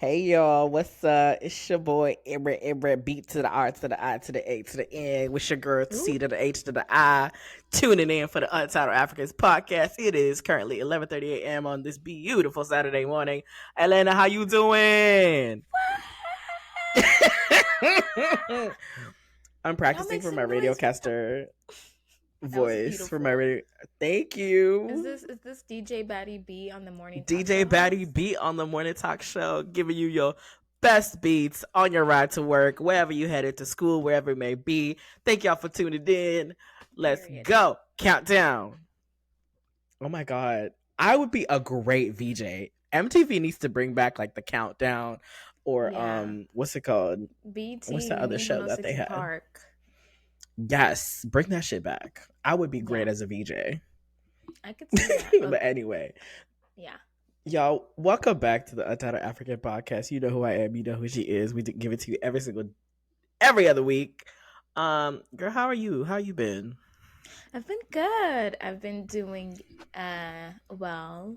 Hey y'all, what's up? It's your boy Ibra, beat to the R to the I to the A to the N. With your girl Ooh, C to the H to the I. Tuning in for the Untitled Africans podcast. It is currently 11:30 a.m. on this beautiful Saturday morning. Atlanta, how you doing? I'm y'all practicing make for my some noise. radiocaster That was voice for my beautiful. radio. Thank Is you. this DJ Batty B on the morning talk DJ show Batty host? Beat on the Morning Talk Show, giving you your best beats on your ride to work, wherever you headed to school, wherever it may be. Thank y'all for tuning in. Let's Period. go. Countdown. Oh my God. I would be a great VJ. MTV needs to bring back like the countdown or Yeah. what's it called? What's BT, that we other need show that 106 they in had? Park. Yes, bring that shit back. I would be Yeah, great as a VJ. I could see that. But anyway, Yeah. y'all, welcome back to the Untitled African podcast. You know who I am. You know who she is. We give it to you every other week. Girl, how are you? How you been? I've been good. I've been doing well.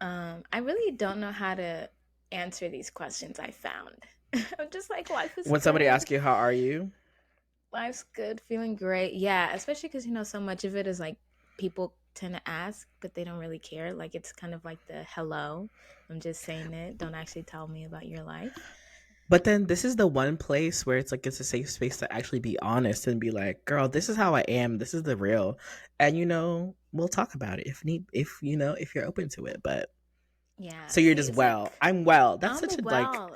I really don't know how to answer these questions I found. I'm just like, life is When somebody good. asks you how are you, Life's good, feeling great. Yeah, especially because so much of it is like people tend to ask, but they don't really care. Like it's kind of like the hello. I'm just saying it. Don't actually tell me about your life. but then this is the one place where it's a safe space to actually be honest and be like, girl, this is how I am. This is the real, and we'll talk about it if you're open to it. But Yeah. so you're See, just it's like well. I'm well. That's I'm such a like well.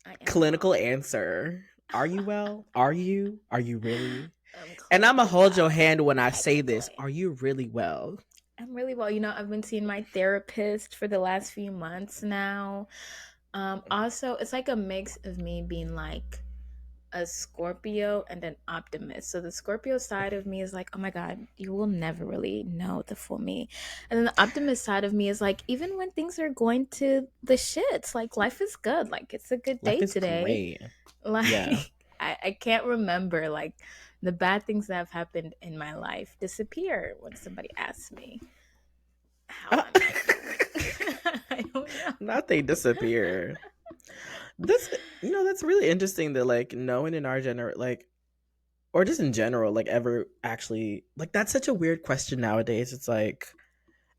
I am clinical well. answer. Are you well? Are you? Are you really? I'm And I'ma clinically hold your well, hand when I say this. technically. Are you really well? I'm really well. I've been seeing my therapist for the last few months now. Also, it's like a mix of me being like a Scorpio and an optimist. So the Scorpio side of me is like, oh my God, you will never really know the full me. And then the optimist side of me is like, even when things are going to the shits, like life is good. Like it's a good Life day is today. great. Yeah. Like I can't remember like the bad things that have happened in my life disappear when somebody asks me how I'm feeling. I don't know. Not they disappear. That's that's really interesting that like no one in our like or just in general like ever actually like that's such a weird question nowadays. It's like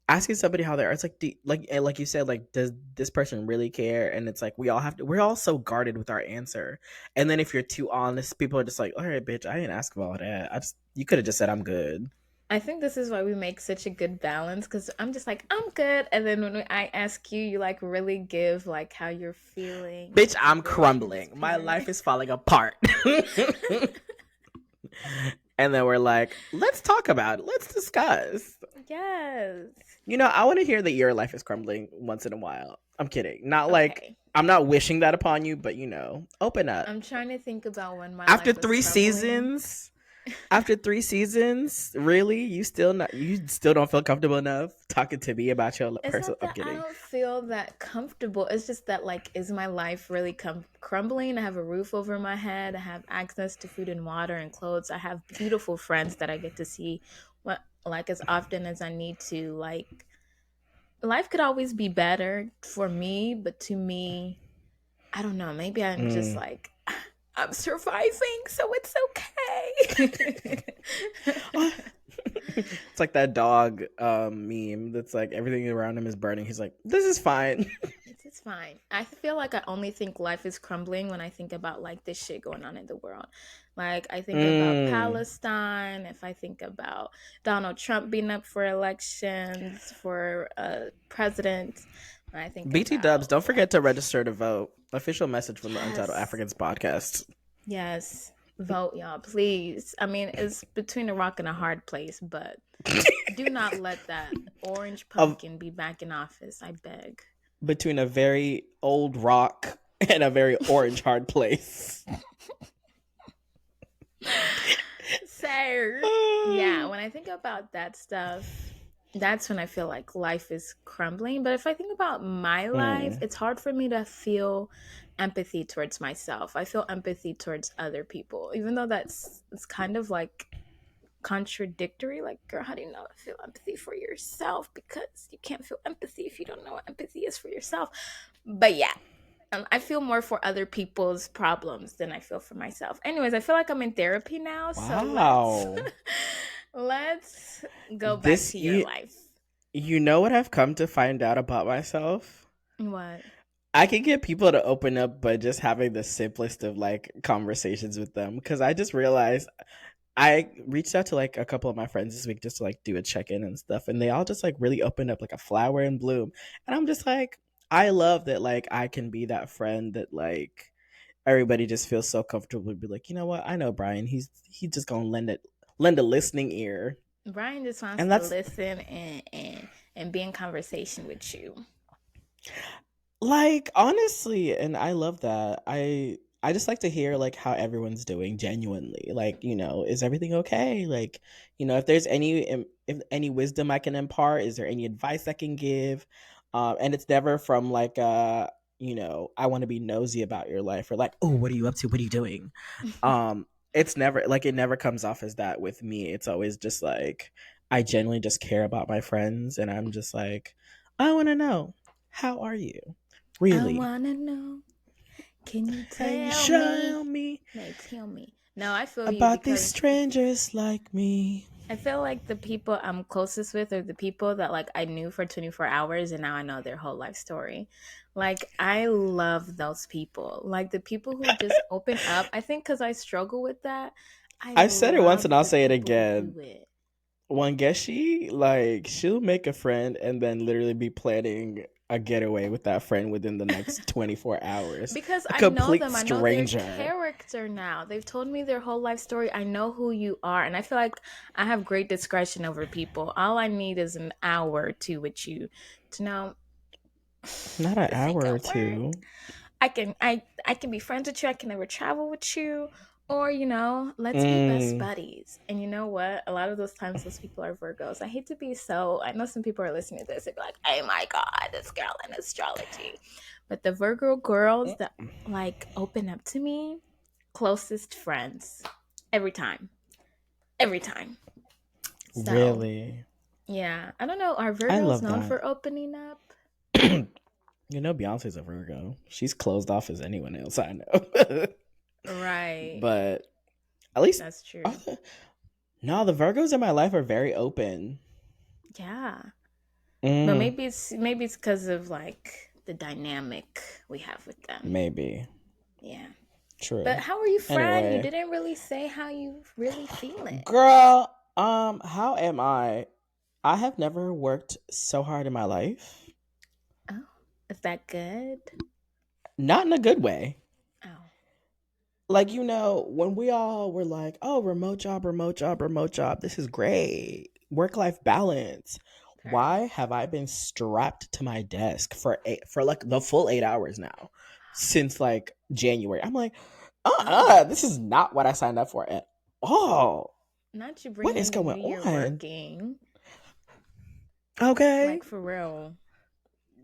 asking somebody how they are. It's like like you said, like does this person really care? And it's like we're all so guarded with our answer. And then if you're too honest, people are just like, all right, bitch, I didn't ask about that. I just you could have just said I'm good. I think this is why we make such a good balance because I'm just like, I'm good. And then when I ask you, you like really give like how you're feeling. Bitch, Like you're I'm very crumbling. My transparent. life is falling apart. And then we're like, let's talk about it. Let's discuss. Yes. I want to hear that your life is crumbling once in a while. I'm kidding. Not like Okay. I'm not wishing that upon you, but open up. I'm trying to think about when my After life was three crumbling. seasons, after 3 seasons, really, you still don't feel comfortable enough talking to me about your It's personal. not I'm that I kidding. don't feel that comfortable. It's just that, like, is my life really crumbling? I have a roof over my head. I have access to food and water and clothes. I have beautiful friends that I get to see, like as often as I need to. Like, life could always be better for me, but to me, I don't know. Maybe I'm just Mm. like, I'm surviving, so it's okay. It's like that dog meme that's like everything around him is burning. He's like, this is fine. It's fine. I feel like I only think life is crumbling when I think about like this shit going on in the world. Like I think about Mm. Palestine, if I think about Donald Trump being up for elections for president, when I think BT Dubs, about don't forget to like register to vote. Official message from the Untitled yes, Africans podcast. yes, vote y'all, please. I mean, it's between a rock and a hard place, but do not let that orange Of pumpkin be back in office, I beg. between a very old rock and a very orange hard place. So, yeah, when I think about that stuff, that's when I feel like life is crumbling. But if I think about my life, Mm. it's hard for me to feel empathy towards myself. I feel empathy towards other people, even though it's kind of like contradictory. Like, girl, how do you know feel empathy for yourself? Because you can't feel empathy if you don't know what empathy is for yourself. But yeah, I feel more for other people's problems than I feel for myself. Anyways, I feel like I'm in therapy now, so let's Wow. let's go back This to your you life. you know what I've come to find out about myself? What? I can get people to open up by just having the simplest of like conversations with them because I just realized I reached out to like a couple of my friends this week just to like do a check in and stuff, and they all just like really opened up like a flower in bloom, and I'm just like, I love that like I can be that friend that like everybody just feels so comfortable to be like, you know what, I know Brian, he's just gonna lend a listening ear, Brian just wants and to that's listen and be in conversation with you. like, honestly, and I love that. I just like to hear like how everyone's doing genuinely. Like, is everything okay? Like, if there's if any wisdom I can impart, is there any advice I can give? And it's never from like I want to be nosy about your life or like, oh, what are you up to? What are you doing? It's never like it never comes off as that with me. It's always just like I genuinely just care about my friends and I'm just like, I want to know, how are you? I Really? wanna know. Can you Can you tell show me? me No, tell me. No, I feel you about these because strangers like me? I feel like the people I'm closest with are the people that like I knew for 24 hours and now I know their whole life story. Like I love those people. Like the people who just open up. I think cuz I struggle with that. I I've said it once and love I'll the say it people who again. do it. Wangeshi, like, she'll make a friend and then literally be planning a getaway with that friend within the next 24 hours. Because A I know complete them. I know their stranger. character now. They've told me their whole life story. I know who you are. And I feel like I have great discretion over people. All I need is an hour or two with you to know Not an this ain't hour gonna or work. two. I can be friends with you. I can never travel with you. Or, let's be best Mm, buddies. And you know what? A lot of those times those people are Virgos. I hate to be so I know some people are listening to this. They'd be like, oh my God, this girl in astrology. But the Virgo girls that like open up to me, closest friends. Every time. Every time. So really? yeah. I don't know. Are I Virgos love known that. for opening up? Beyonce's a Virgo. She's closed off as anyone else I know. Right. But at least, That's true. the, no, the Virgos in my life are very open. Yeah. But Mm, maybe it's because of like the dynamic we have with them. maybe. Yeah. But True. how are you, Fred? You Anyway, didn't really say how you really feeling. girl, how am I? I have never worked so hard in my life. Oh, is that good? Not in a good way. Oh, Like, when we all were like, oh, remote job, remote job, remote job, this is great. Work life balance. her. Why have I been strapped to my desk for like the full 8 hours now since like January? I'm like, Oh, this is not what I signed up for at all. not you What bringing is in the going new year on? working. Okay. Like for real.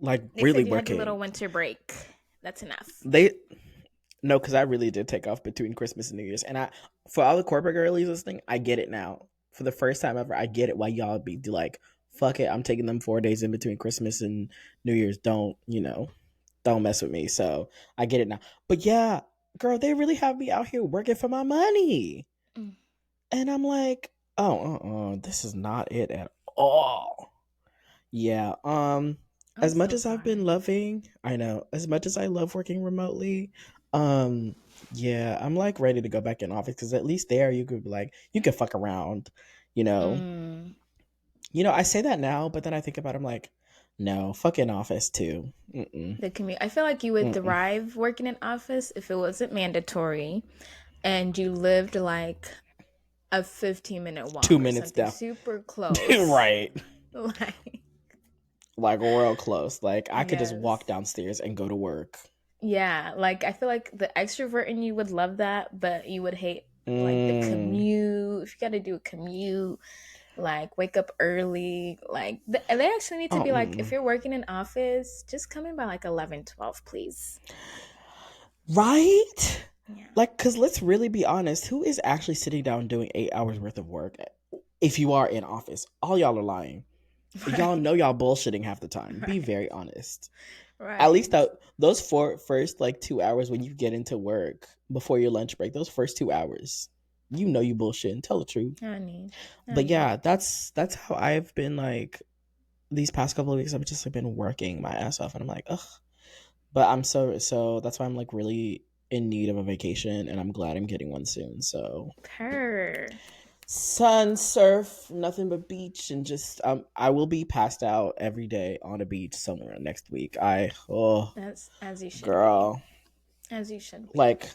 Like They really said you had your little working. winter break. That's enough. They No, because I really did take off between Christmas and New Year's. And for all the corporate girlies listening, I get it now. For the first time ever, I get it why y'all be like, fuck it, I'm taking them 4 days in between Christmas and New Year's. Don't mess with me. So I get it now. But yeah, girl, they really have me out here working for my money. Mm, And I'm like, oh, this is not it at all. Yeah. I'm As much so as I've been sorry. loving, I know, as much as I love working remotely, um, yeah, I'm like ready to go back in office because at least there you could be like you could fuck around, you know. Mm, I say that now, but then I think about it, I'm like, no, fuck in office too. Mm-mm, the commute. I feel like you would mm-mm. thrive working in office if it wasn't mandatory and you lived like a 15-minute walk Two or minutes something down. super close. Right. Like, Like real close. Like I could just walk yes. downstairs and go to work. Yeah, like I feel like the extrovert in you would love that, but you would hate like the Mm. commute. If you got to do a commute, like wake up early, like they actually need to Oh, be like, if mm. you're working in office, just come in by like 11, 12, please. Right? Yeah. Like, because let's really be honest, who is actually sitting down doing 8 hours worth of work if you are in office? All y'all are lying. Y'all Right. know y'all bullshitting half the time. Be Right. very honest. At least Right. that those four first like 2 hours when you get into work before your lunch break, those first 2 hours, you know you bullshit and tell the truth. Honey. But Honey. yeah, that's how I've been like these past couple of weeks. I've just like been working my ass off, and I'm like, ugh. But I'm so that's why I'm like really in need of a vacation, and I'm glad I'm getting one soon. So Her. sun, surf, nothing but beach, and just I will be passed out every day on a beach somewhere next week. Oh That's as you should be. girl, As you should be. like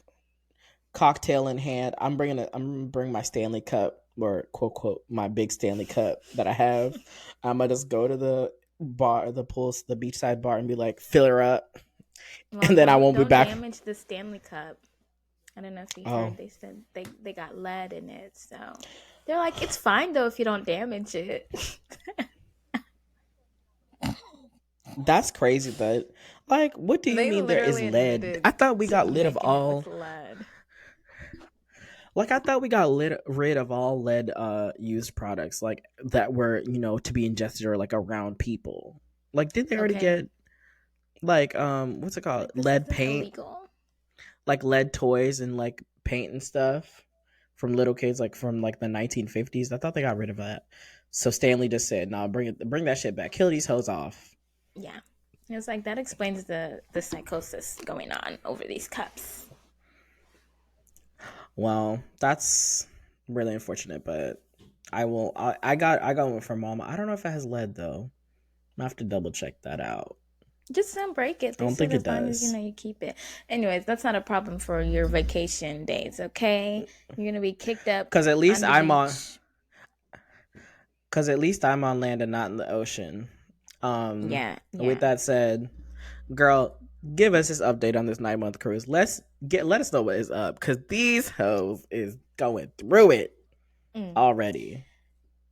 cocktail in hand. I'm gonna bring my Stanley Cup or quote quote my big Stanley Cup that I have. I'm gonna just go to the bar, the pools, the beachside bar, and be like, fill her up, Well, and then I won't be don't back. damage the Stanley Cup. I don't know if you Oh, heard they said they got lead in it, so they're like, it's fine though if you don't damage it. that's crazy. That like, what do you They mean there is literally lead? I admitted thought we to got rid of making it all. with lead. Like I thought we got rid of all lead used products like that were to be ingested or like around people. Like did they already Okay, get like what's it called, like this lead isn't paint, illegal. like lead toys and like paint and stuff from little kids like from like the 1950s. I thought they got rid of that. So Stanley just said, "Nah, bring that shit back. Kill these hoes off." Yeah, it's like that explains the psychosis going on over these cups. Well, that's really unfortunate, but I got one from mama. I don't know if it has lead though. I have to double check that out. Just don't break it. I They don't said think it as long as does. you keep it. Anyways, that's not a problem for your vacation days. Okay, you're gonna be kicked up Cause at least on the I'm on beach. cause at least I'm on land and not in the ocean. Yeah, With yeah. that said, girl, give us this update on this 9 month cruise. Let us know what is up. Cause these hoes is going through it Mm. already.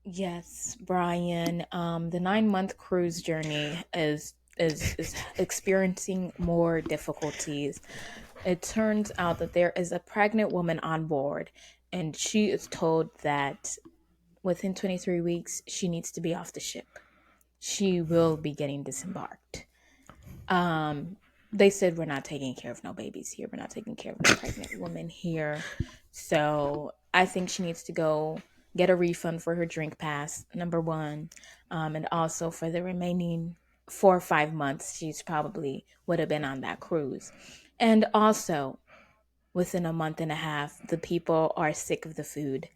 Yes, Brian. The 9 month cruise journey is experiencing more difficulties. It turns out that there is a pregnant woman on board, and she is told that within 23 weeks she needs to be off the ship. She will be getting disembarked. Um, they said we're not taking care of no babies here. We're not taking care of no pregnant women here. So I think she needs to go get a refund for her drink pass, number one, and also for the remaining 4 or 5 months she's probably would have been on that cruise. And also, within a month and a half, the people are sick of the food.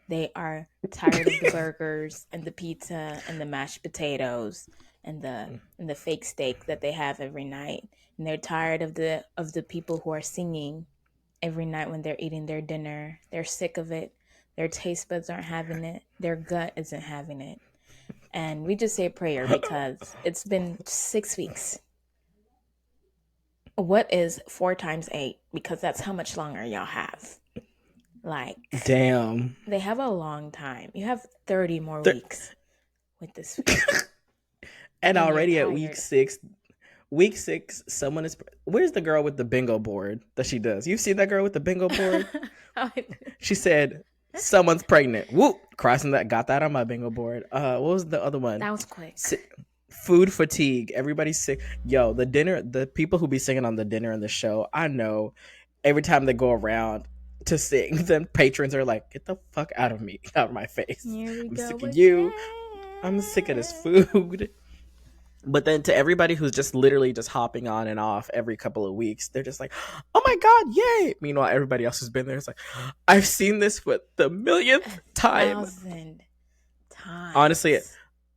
They are tired of the burgers and the pizza and the mashed potatoes and the fake steak that they have every night. And they're tired of the people who are singing every night when they're eating their dinner. They're sick of it. Their taste buds aren't having it. Their gut isn't having it. And we just say a prayer because it's been 6 weeks. What is 4 times 8? Because that's how much longer y'all have. Like, Damn. they have a long time. You have 30 more They're- weeks with this food. and And you're already at week tired. 6, someone is. Where's the girl with the bingo board that she does? You've seen that girl with the bingo board? She said, "Someone's pregnant." Whoop! Crossing that, got that on my bingo board. What was the other one? That was quick. Food fatigue. Everybody's sick. Yo, the dinner. The people who be singing on the dinner and the show. I know. Every time they go around to sing, then patrons are like, "Get the fuck out of me, out of my face. Here we I'm go sick of again. you. I'm sick of this food." But then to everybody who's just literally just hopping on and off every couple of weeks, they're just like, "Oh my god, yay!" Meanwhile, everybody else who's been there is like, "I've seen this for the millionth time." 1,000 times. Honestly,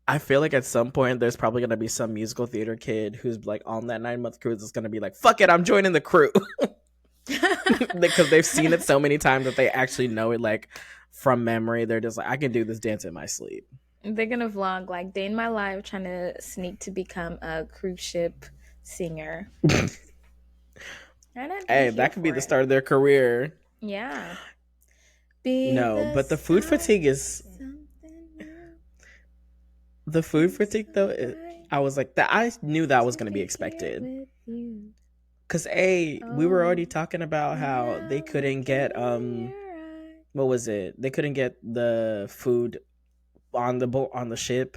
I feel like at some point there's probably gonna be some musical theater kid who's like on that 9 month cruise is gonna be like, "Fuck it, I'm joining the crew," because they've seen it so many times that they actually know it like from memory. They're just like, "I can do this dance in my sleep." They're gonna vlog like day in my life trying to sneak to become a cruise ship singer. And I'd be Hey, here that could be for the it. start of their career. Yeah. Be No, the but the food start fatigue of is something new. the food Be fatigue so though. bright I was like that. I knew that was to gonna be be here expected. with you. Cause we were Oh, already talking about how they now couldn't looking get in your eyes. what was it? They couldn't get the food on the boat on the ship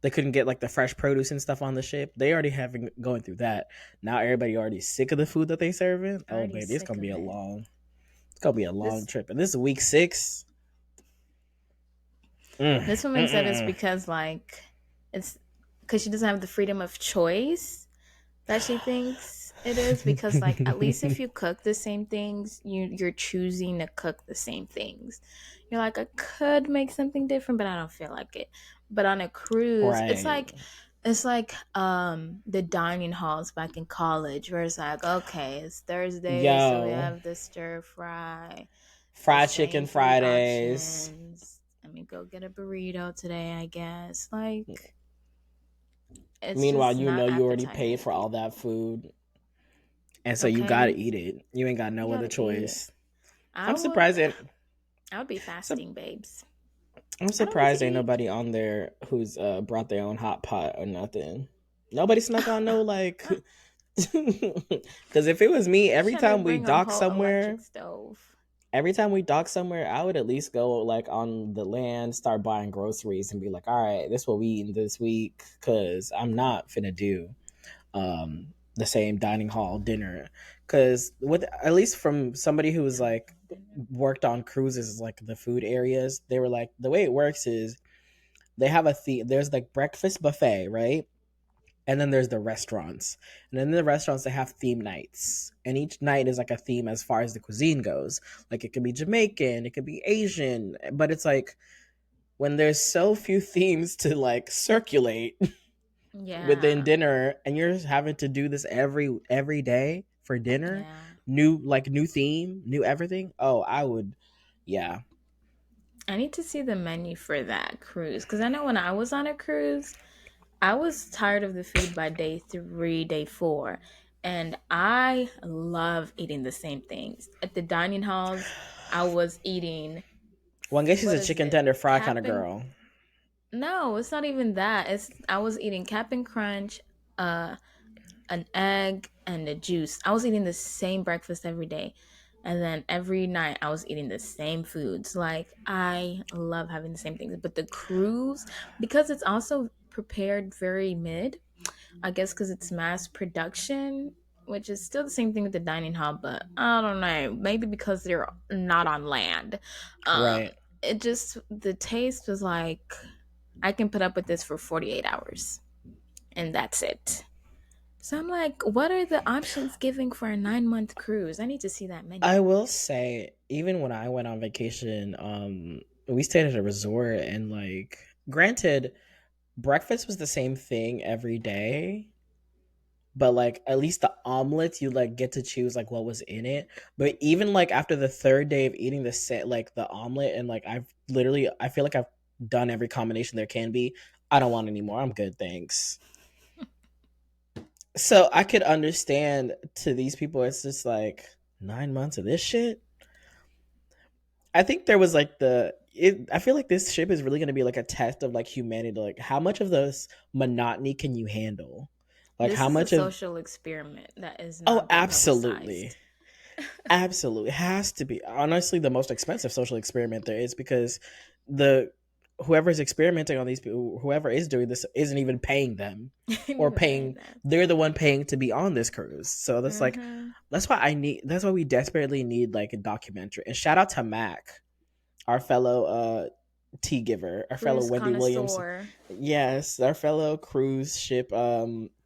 They couldn't get like the fresh produce and stuff on the ship. They already having going through that. Now everybody already sick of the food that they serving. Oh Already baby, sick of it. it's gonna be a long This trip. And this is week 6. this Mm, woman mm, said mm, it's mm. because like it's because she doesn't have the freedom of choice that she thinks it is, because like at least if you cook the same things, you're choosing to cook the same things. You're like, I could make something different, but I don't feel like it. But on a cruise, Right. it's like the dining halls back in college, where it's like, okay, it's Thursday, so we Yo, have the stir fry, the fried chicken same three Fridays. options. Let me go get a burrito today, I guess. Like, it's Meanwhile, just you know not you already appetite paid for worthy. all that food, and so you gotta Okay, eat it. You ain't got you no other gotta eat it. choice. I I'm would, surprised. It, I would be so, fasting, babes. I'm I don't need surprised to ain't eat. nobody on there who's brought their own hot pot or nothing. Nobody snuck on no like. Because if it was me, Trying to bring a whole electric stove. every time we dock somewhere, I would at least go like on the land, start buying groceries, and be like, all right, this what we eating this week. Because I'm not finna do the same dining hall dinner. Because with at least from somebody who was Dining like hall dinner. worked on cruises, like the food areas, they were like the way it works is they have a theme. There's like breakfast buffet, right? And then there's the restaurants. And then in the restaurants they have theme nights. And each night is like a theme as far as the cuisine goes. Like it could be Jamaican, it could be Asian, but it's like when there's so few themes to like circulate within Yeah, dinner and you're having to do this every day for dinner, yeah. new theme, new everything. Oh, I would yeah. I need to see the menu for that cruise, because I know when I was on a cruise, I was tired of the food by day 3, day 4, and I love eating the same things at the dining halls. I was eating, Well, I guess she's what a is chicken it? tender fry kind of Cap'n girl. No, it's not even that. It's I was eating Cap'n Crunch, uh, an egg, and a juice. I was eating the same breakfast every day. And then every night I was eating the same foods. Like, I love having the same things. But the cruise, because it's also prepared very mid, I guess because it's mass production, which is still the same thing with the dining hall, but I don't know. Maybe because they're not on land. Right. It just, the taste was like, I can put up with this for 48 hours, and that's it. So I'm like, what are the options giving for a 9-month cruise? I need to see that I menu. will say, even when I went on vacation, we stayed at a resort and like granted, breakfast was the same thing every day, but like at least the omelets you like get to choose like what was in it. But even like after the third day of eating the set like the omelet and like I feel like I've done every combination there can be. I don't want any more. I'm good, thanks. So I could understand to these people it's just like 9 months of this shit. I think there was like I feel like this ship is really going to be like a test of like humanity. Like, how much of this monotony can you handle? Like, This how is a much of. social experiment that is Oh, not being absolutely. publicized. Absolutely. It has to be. Honestly, the most expensive social experiment there is because the. Whoever's experimenting on these people, whoever is doing this, isn't even paying them, Ain't or even paying paying. them. They're the one paying to be on this cruise. So that's like, Mm-hmm. that's why I need. That's why we desperately need like a documentary. And shout out to Mac, our fellow tea giver, our fellow Cruise Wendy Williams. connoisseur. Yes, our fellow cruise ship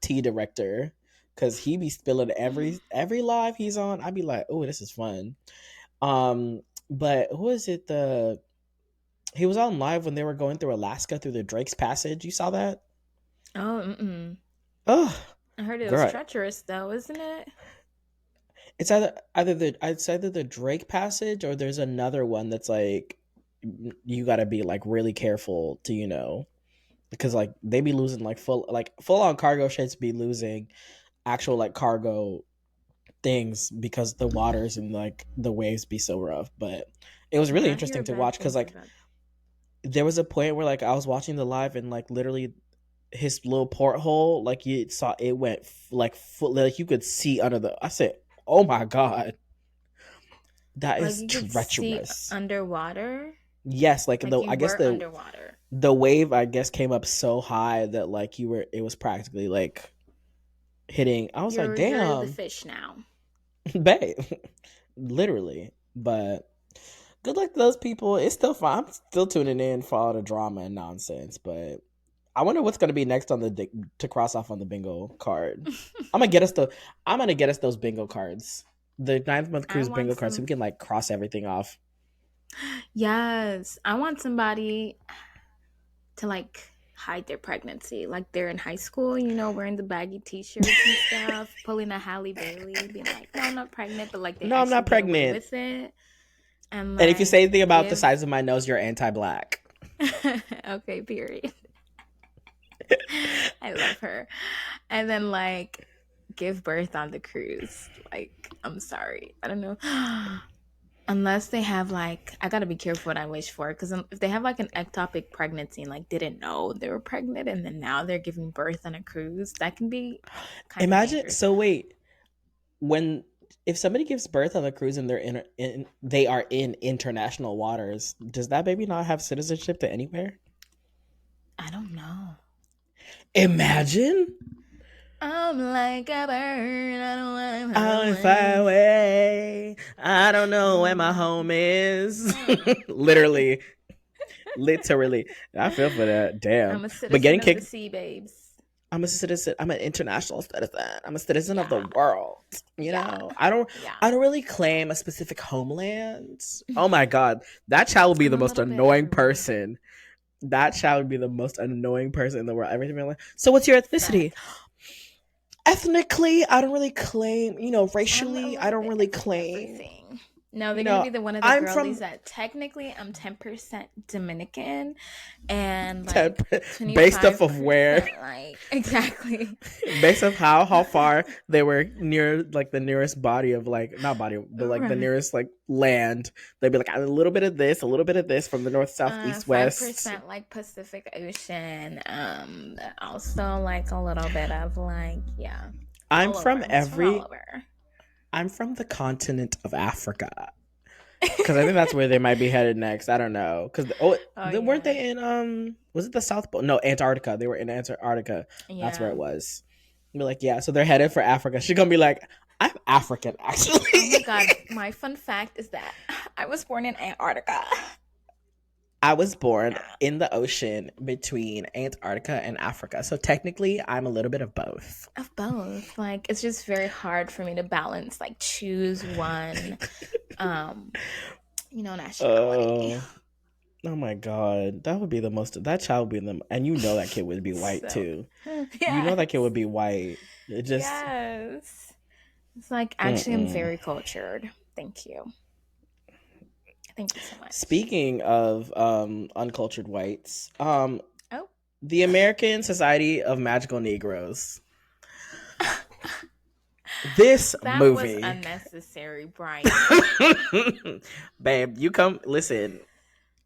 tea director. Cause he be spilling every live he's on. I'd be like, oh, this is fun. But who is it? He was on live when they were going through Alaska through the Drake's Passage. You saw that? Oh, mm-mm. Oh, I heard it was girl, treacherous though, isn't it? it's either the Drake Passage or there's another one that's like you got to be like really careful to because like they be losing like full on cargo ships be losing actual like cargo things because the waters and like the waves be so rough. But it was really Yeah, I hear interesting to bad watch because things like about. there was a point where like I was watching the live and like literally his little porthole like you saw it went like you could see under the. I said, oh my god, that Like is you could see treacherous. underwater. Yes, like Like the you I guess were underwater. the wave I guess came up so high that like you were it was practically like hitting. I was like, You're the damn, fish now. babe, literally. But good luck to those people. It's still fun. I'm still tuning in for all the drama and nonsense. But I wonder what's gonna be next on to cross off on the bingo card. I'm gonna get us the. I'm gonna get us those bingo cards. The ninth month I cruise want bingo card, so some. we can like cross everything off. Yes, I want somebody to like hide their pregnancy. Like they're in high school, wearing the baggy t-shirts and stuff, pulling a Halle Bailey, being like, "No, I'm not pregnant," but like they No, I'm actually not get away pregnant. with it. And And if you say like anything about the give size of my nose, you're anti-black. okay, period. I love her. And then like give birth on the cruise. Like, I'm sorry. I don't know. Unless they have like, I gotta be careful what I wish for, because if they have like an ectopic pregnancy and like didn't know they were pregnant and then now they're giving birth on a cruise, that can be kind of Imagine. dangerous. So wait, when if somebody gives birth on a cruise and they are in international waters, does that baby not have citizenship to anywhere? I don't know. Imagine. I'm like a bird. I don't want to fly I fly away. away. I don't know where Oh my my home is. God. literally, literally. I feel for that. Damn. I'm a But getting citizen of the kicked. sea, babes. I'm a citizen. I'm an international citizen. I'm a citizen of the Yeah. world. Yeah. I don't. Yeah. I don't really claim a specific homeland. Oh my god, that child will be I'm the a most little bit annoying everywhere. person. That child would be the most annoying person in the world. Everything being like, so what's your ethnicity? Facts. Ethnically, I don't really claim. I'm a Racially, I little don't bit really claim. everything. No, You they're gonna know, be the one of the I'm girlies from that technically I'm 10% Dominican and 10, like based off of where 25% like exactly. based off how far they were near like the nearest body of like not body but like the Right. nearest like land. They'd be like a little bit of this, a little bit of this from the north, south, east, west. 5% like Pacific Ocean. Also like a little bit of like, yeah, I'm all from over. It's from all every over. I'm from the continent of Africa. Because I think that's where they might be headed next. I don't know. Because Oh weren't yeah. they in was it the South Pole? No, Antarctica. They were in Antarctica. That's where Yeah. it was. Be like, yeah. So they're headed for Africa. She's gonna be like, I'm African Oh my actually. god, my fun fact is that I was born in Antarctica. I was born Yeah. in the ocean between Antarctica and Africa. So technically, I'm a little bit of both. Of both. Like it's just very hard for me to balance, like choose one um, nationality. Oh, oh my God, that would be the most. That child would be the, and that kid would be white So too. That kid would yes. be white. It just. Yes. It's like actually I'm Mm-mm. very cultured. Thank you. Thank you so much. Speaking of uncultured whites, Oh. the American Society of Magical Negroes. This That was movie, unnecessary, Brian. babe, you come listen.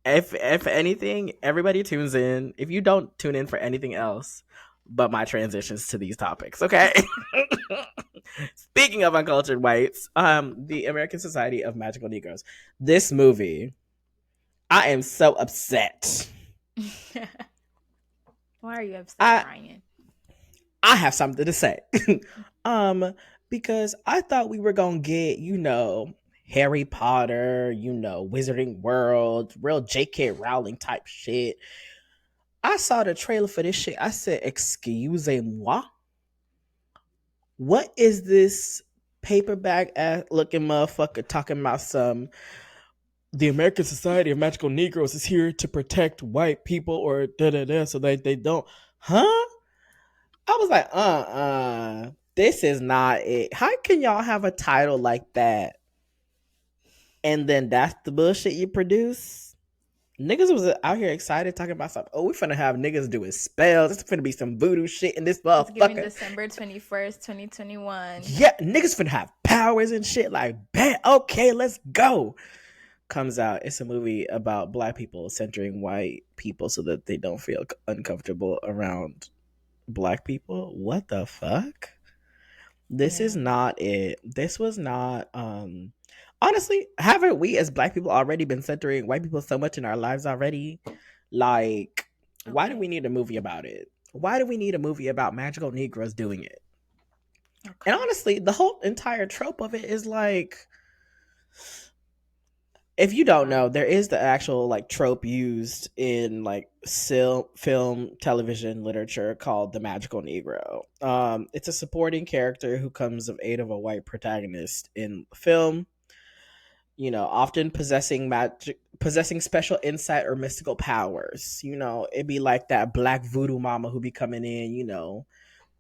If anything, everybody tunes in. If you don't tune in for anything else, but my transitions to these topics, okay? Speaking of uncultured whites, the American Society of Magical Negroes. This movie, I am so upset. Why are you upset, I Brian? I have something to say. um, because I thought we were gonna get, Harry Potter, Wizarding World, real J.K. Rowling type shit. I saw the trailer for this shit. I said, "Excuse moi, what is this paperback ass looking motherfucker talking about some? The American Society of Magical Negroes is here to protect white people or da da da, so they don't, huh?" I was like, this is not it. How can y'all have a title like that and then that's the bullshit you produce? Niggas was out here excited talking about something. Oh, we finna have niggas doing spells. It's finna be some voodoo shit in this It's giving motherfucker. December 21st, 2021. Yeah, niggas finna have powers and shit. Like, bet, okay, let's go. Comes out, it's a movie about black people centering white people so that they don't feel uncomfortable around black people. What the fuck? This is Yeah. not it. This was not honestly, haven't we as black people already been centering white people so much in our lives already? Like, why do we Okay. need a movie about it? Why do we need a movie about magical Negroes doing it? And Okay. honestly, the whole entire trope of it is like, if you don't know, Like, there is the actual like trope used in like film, television, literature called the magical Negro. It's a supporting character who comes of aid of a white protagonist in film. Often possessing magic, possessing special insight or mystical powers. It'd be like that black voodoo mama who be coming in.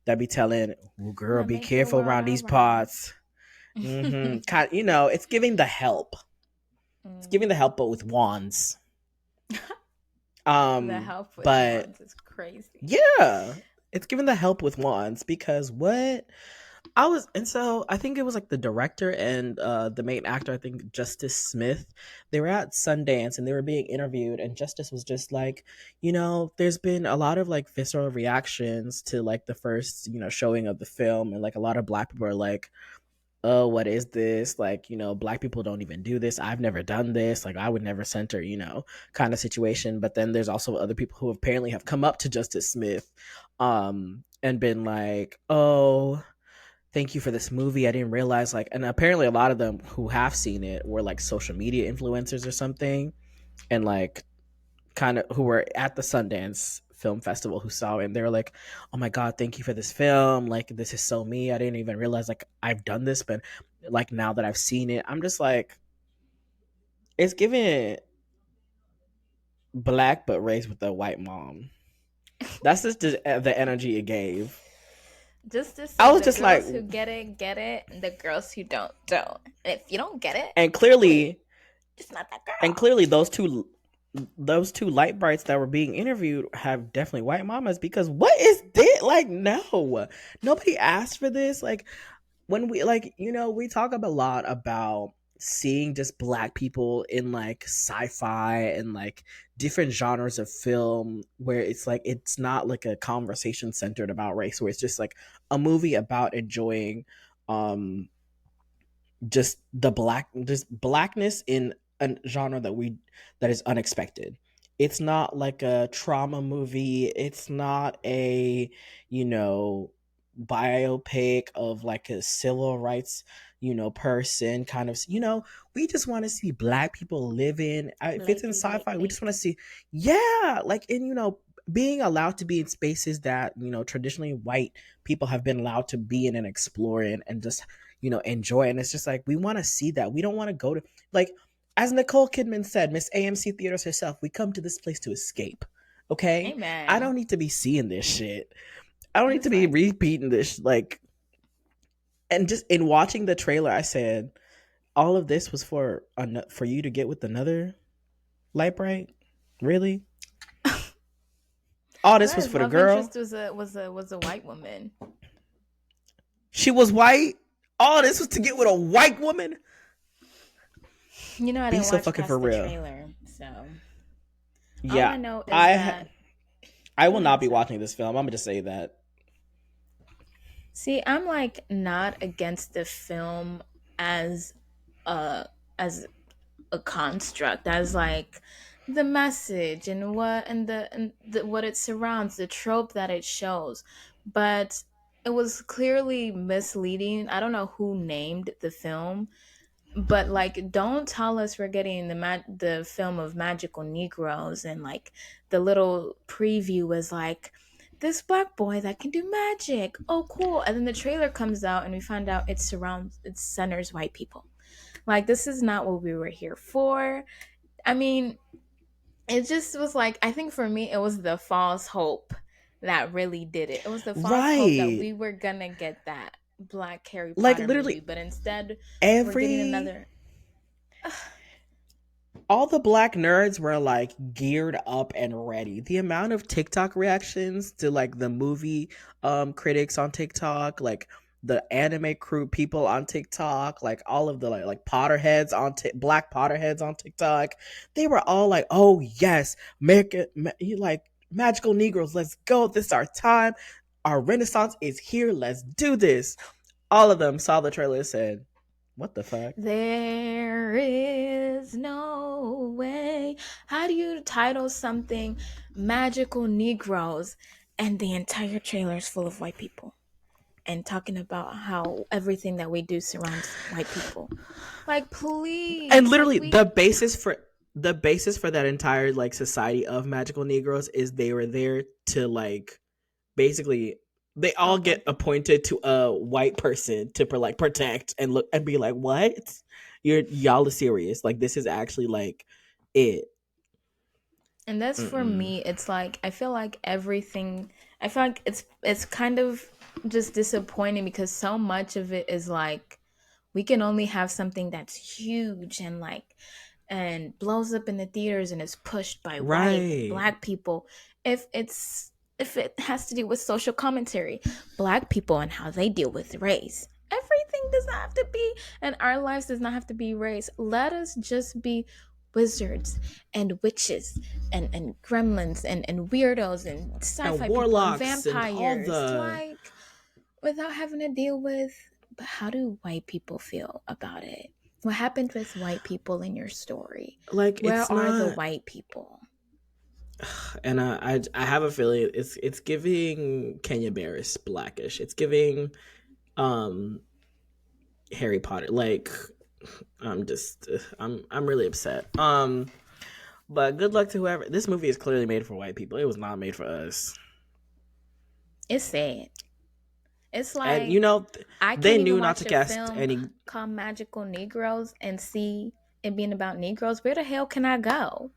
That be telling, "Ooh, I'm girl, gonna be make your careful world around these alright. parts." It's giving the help. It's Mm. giving the help, but with wands. The help with But ones is crazy. yeah, it's giving the help with wands because what I was, and so I think it was like the director and the main actor, I think Justice Smith, they were at Sundance and they were being interviewed, and Justice was just like, there's been a lot of like visceral reactions to like the first, showing of the film, and like a lot of black people are like, oh, what is this? Like, black people don't even do this. I've never done this. Like, I would never center, kind of situation. But then there's also other people who apparently have come up to Justice Smith and been like, oh, thank you for this movie. I didn't realize, like, and apparently a lot of them who have seen it were like social media influencers or something. And like, kind of who were at the Sundance Film Festival who saw it, and they were like, "Oh my god, thank you for this film. Like this is so me. I didn't even realize like I've done this, but like now that I've seen it, I'm just like it's giving black but raised with a white mom." That's just the energy it gave. Just to I say, was the just like, girls who get it, and the girls who don't. And if you don't get it, and wait, clearly, just not that and girl. clearly those two light brights that were being interviewed have definitely white mamas because what is this? Like, no, nobody asked for this. Like, when we like we talk a lot about seeing just black people in like sci-fi and like different genres of film where it's like it's not like a conversation centered about race, where it's just like a movie about enjoying um just blackness in a genre that is unexpected. It's not like a trauma movie. It's not a you know biopic of like a civil rights person kind of. We just want to see black people living. If it's in Blanky white sci-fi, we just want to folk. see, yeah, like in being allowed to be in spaces that traditionally white people have been allowed to be in and explore in and just enjoy. And it's just like we want to see that. We don't want to go to, like, as Nicole Kidman said, Miss AMC Theaters herself, we come to this place to escape. Okay? I Amen. don't need to be seeing this shit. I don't need to Just be like, repeating this. Like, and just in watching the trailer, I said, all of this was for you to get with another light bright? Really? All well, this was his for the love girl? interest was a white woman. She was white? All this was to get with a white woman? You know, I Be didn't so watch fucking for past the real. trailer, so all Yeah, I know is I that. I Go will not ahead, be sir. watching this film. I'm gonna just say that. See, I'm like not against the film as a as a construct, as like the message and what it surrounds, the trope that it shows, but it was clearly misleading. I don't know who named the film, but like don't tell us we're getting the film of magical Negroes, and like the little preview was like this black boy that can do magic, oh cool, and then the trailer comes out and we find out it centers white people. Like, this is not what we were here for. I mean, it just was like, I think for me it was the false hope that really did it. It was the false hope that Right. we were gonna get that black Harry Like Potter movie, literally but instead we're getting every another. all the black nerds were like geared up and ready. The amount of TikTok reactions to like the movie critics on TikTok, like the anime crew people on TikTok, like all of the like Potterheads black Potterheads on TikTok, they were all like, "Oh yes, make it like magical Negroes, let's go. This is our time. Our renaissance is here. Let's do this." All of them saw the trailer and said, What the fuck? There is no way. How do you title something Magical Negroes and the entire trailer is full of white people and talking about how everything that we do surrounds white people? Like, And please, like, literally we. the basis for that entire like society of magical Negroes is they were there to like basically they all Help get black people. appointed to a white person to like protect and look and be like, what? Y'all are serious? Like this is actually like it. And that's for Mm-mm. me, it's like I feel like everything I feel like it's kind of just disappointing because so much of it is like we can only have something that's huge and like and blows up in the theaters and is pushed by white and Right. black people if it's if it has to do with social commentary, black people and how they deal with race. Everything does not have to be, and our lives does not have to be race. Let us just be wizards and witches and gremlins and weirdos and And sci-fi people and warlocks and all vampires, the like without having to deal with, but how do white people feel about it? What happened with white people in your story? like Where it's are the not. white people? And I have a feeling it's giving Kenya Barris Blackish. It's giving um Harry Potter. Like I'm just I'm really upset. But good luck to whoever. This movie is clearly made for white people. It was not made for us. It's sad. It's And like I they can't even knew not watch to a cast film any. called Magical Negroes and see it being about Negroes. Where the hell can I go?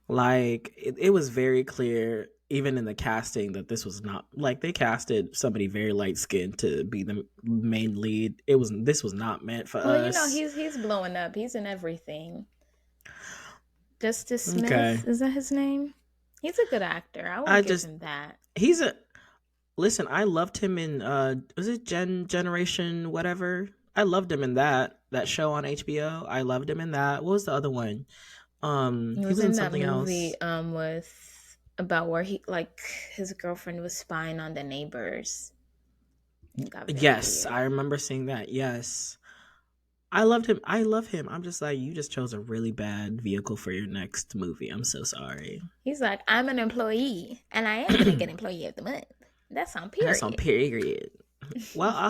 Like it was very clear, even in the casting, that this was not like they casted somebody very light skinned to be the main lead. This was not meant for Well, us. he's blowing up. He's in everything. Justice Okay, Smith, is that his name? He's a good actor. I will I give just him that. he's a listen. I loved him in was it Generation whatever. I loved him in that show on HBO. I loved him in that. What was the other one? He He was was in in that something movie else. with about where he like his girlfriend was spying on the neighbors. It got very Yes, weird. I remember seeing that. Yes. I loved him. I love him. I'm just like, you just chose a really bad vehicle for your next movie. I'm so sorry. He's like, I'm an employee and I am gonna get And employee of the month. That's on that's on period. period. Well, I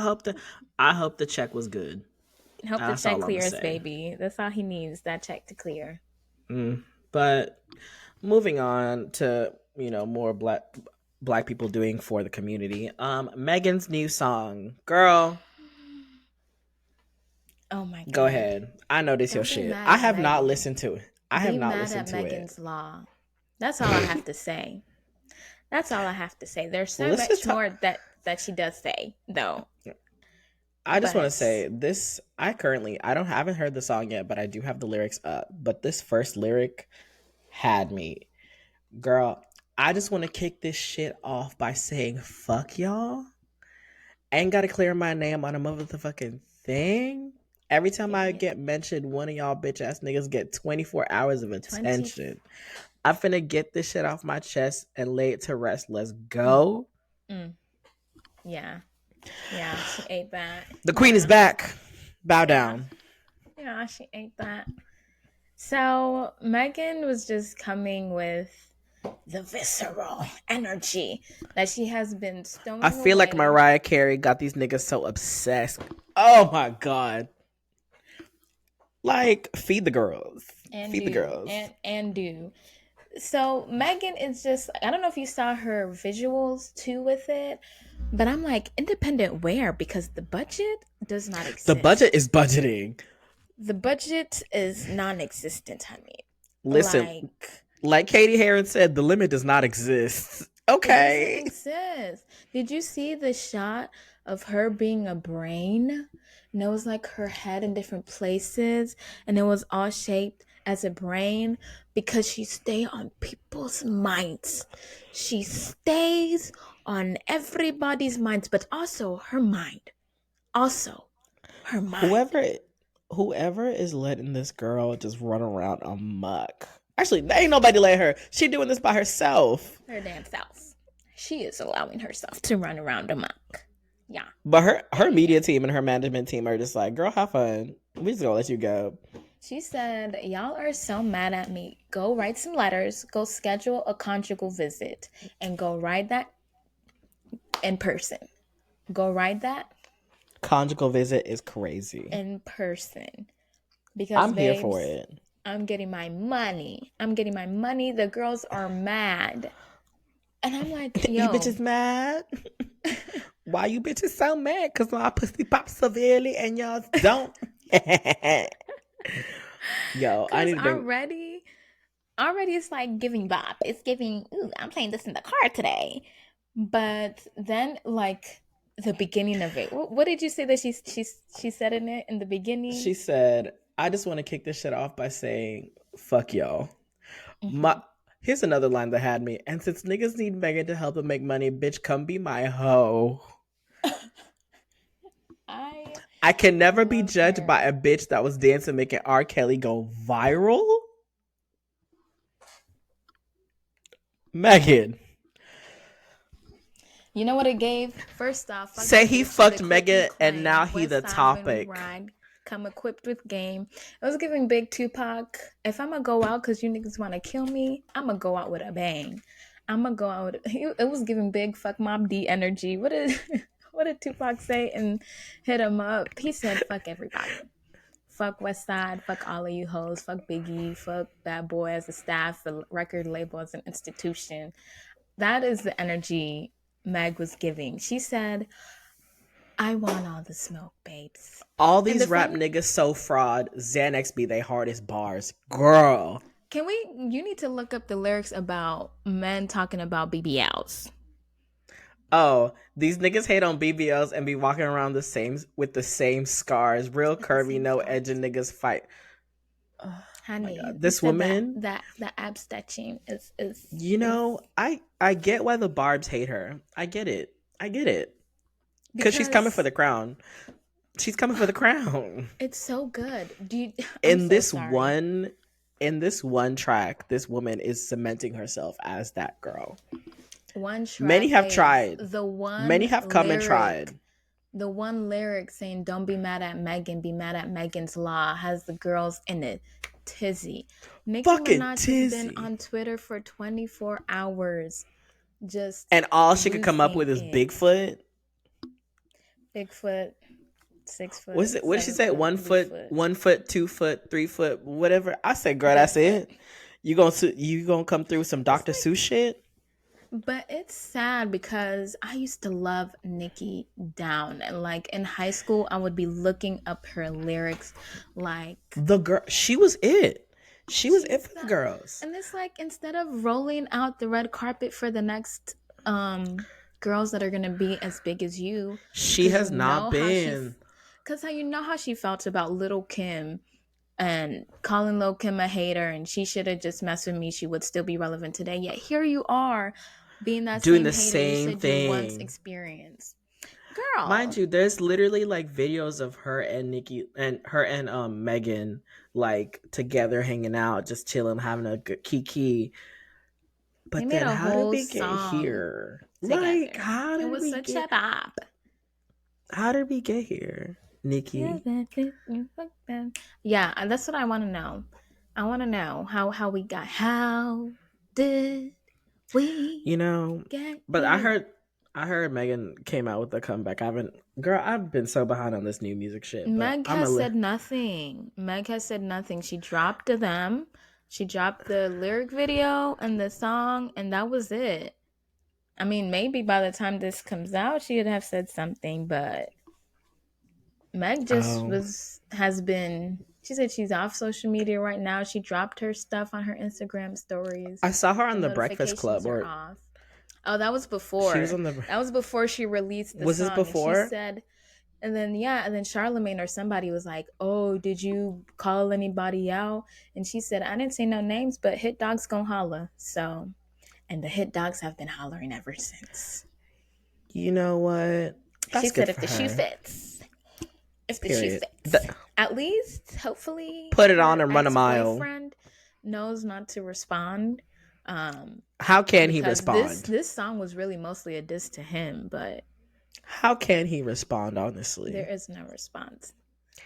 hope the check was good. Hope the That's check all I'm gonna clears, say. baby. That's all he needs, that check to clear. But moving on to more black people doing for the community. Megan's new song, girl. Oh my Go god. ahead. I know this your Don't be shit. mad I at have not Megan. listened to it. I have Be not mad listened at to it. Megan's Law. That's all I have to say. That's all I have to say. There's so Let's just much talk. more that she does say, though. I just want to But say this. I don't haven't heard the song yet, but I do have the lyrics up. But this first lyric had me, girl. I just want to kick this shit off by saying fuck y'all. I ain't got to clear my name on a motherfucking thing. Every time I period. get mentioned, one of y'all bitch ass niggas get 24 hours of 20. attention. I'm finna get this shit off my chest and lay it to rest. Let's Mm, go. mm, yeah. Yeah, she ate that. The queen is Yeah. back. Bow Yeah. down. Yeah, she ate that. So Megan was just coming with the visceral energy that she has been I stowing feel like away. Mariah Carey got these niggas so obsessed. Oh my god. Like, feed the girls. And Feed the do girls. and do. So Megan is just, I don't know if you saw her visuals too with it, but I'm like, independent where? Because the budget does not The budget exist. is budgeting. The budget is non-existent, honey. Listen, Like, like Katie Heron said, the limit does not exist. it doesn't Okay. exist. Did you see the shot of her being a brain? And it was like her head in different places, and it was all shaped as a brain because she stay on people's minds. She stays on everybody's minds, but also her mind. Also her mind. Whoever whoever is letting this girl just run around amok. Actually, ain't nobody let her. She doing this by herself. Her damn self. She is allowing herself to run around amok. Yeah. But Yeah, her yeah, media yeah. team and her management team are just like, girl, have fun. We just gonna let you go. She said, "Y'all are so mad at me. Go write some letters, go schedule a conjugal visit, and go write that in person. Go write that Conjugal visit is crazy. in person. Because, I'm here for babes, it. I'm getting my money. I'm getting my money. The girls are mad." And I'm like, You yo, bitches mad? Why you bitches so mad? Cause my pussy pops severely and y'all don't. Yo, I because need to bring. already it's like giving bop. It's giving, ooh, I'm playing this in the car today. But then, like, the beginning of it, what did you say that she said in it in the beginning? She said, "I just want to kick this shit off by saying, fuck y'all." My Hmm. Here's another line that had me. And since niggas need Megan to help them make money, bitch, come be my hoe. I I can never be love judged her. by a bitch that was dancing making R. Kelly go viral. Megan. You know what it gave? First off, fuck Say that he bitch. The fucked clip you Megan and now claim, he West the Side when we topic. ride, come equipped with game. It was giving Big Tupac. If I'm gonna go out because you niggas want to kill me, I'm gonna go out with a bang. I'm gonna go out. It was giving Big fuck Mob D energy. What did what did Tupac say and hit him up? He said, "Fuck everybody. Fuck West Side. Fuck all of you hoes. Fuck Biggie. Fuck Bad Boy as a staff, the record label as an institution." That is the energy Meg was giving. She said, "I want all the smoke, babes." All And the these rap fun, niggas so fraud. Xanax be they hardest bars. Girl. can we, you need to look up the lyrics about men talking about BBLs. Oh, these niggas hate on BBLs and be walking around the same with the same scars. Real With the curvy, same no scars. edging niggas fight. Oh my Honey, god. you This said that woman, that ab stretching is I get why the Barbs hate her. I get it. I get it. Cause she's coming for because the crown. She's coming for the crown. it's so good. Do you, I'm In so this sorry. one in this one track, this woman is cementing herself as that girl. One Many track, have babes. tried. The Many one have come and lyric tried. the one lyric saying "Don't be mad at Megan, be mad at Megan's Law" has the girls in it tizzy. Nicki Fucking Minaj has been tizzy. on Twitter for 24 hours just And all she could come up losing with is it. Bigfoot. Bigfoot, six What's foot, it? What did she seven say? foot, One three foot, foot, 1 foot, 2 foot, 3 foot, whatever. I said, girl, that's Bigfoot. it. You gonna come through with some It's Dr. Seuss like, shit? but it's sad because I used to love Nicki down. And like in high school, I would be looking up her lyrics like The girl, she was it. She was she it was for the that. girls. And it's like instead of rolling out the red carpet for the next girls that are gonna be as big as you, She because you has not know how been. because how you know how she felt about Little Kim and calling Lil Kim a hater and she should have just messed with me, she would still be relevant today. Yet here you are being that Doing same the hater you same said you once thing. experienced. Mind Girl, you, there's literally like videos of her and Nikki and her and Megan like together hanging out, just chilling, having a good kiki. they But made then a how did whole we get song here? Like, together. It was such a bop. how did we get here, Yeah, Nikki? that's it. You fuck them. Yeah, that's what I want to know. I want to know how we got. How did we You know, get but here? I heard Megan came out with a comeback. Girl, I've been so behind on this new music shit, but Meg has said nothing. Meg has said nothing. She dropped them. She dropped the lyric video and the song, and that was it. I mean, maybe by the time this comes out, she'd have said something, but Meg just oh, has been. She said she's off social media right now. She dropped her stuff on her Instagram stories. I saw her The on the Breakfast notifications Club, are or off. Oh, that was she was before. on the. That was before she released the Was this song, and she before? said, and then yeah, and then Charlemagne or somebody was like, "Oh, did you call anybody out?" And she said, "I didn't say no names, but hit dogs gon' holla." So, and the hit dogs have been hollering ever since. You know what? She That's said, good "If for the shoe her. fits." If the shoe Period. fits. At least, hopefully, Put it on her and run a ex mile. boyfriend knows not to respond. Um, How can he because respond? this song was really mostly a diss to him, but How can he respond There honestly? is no response.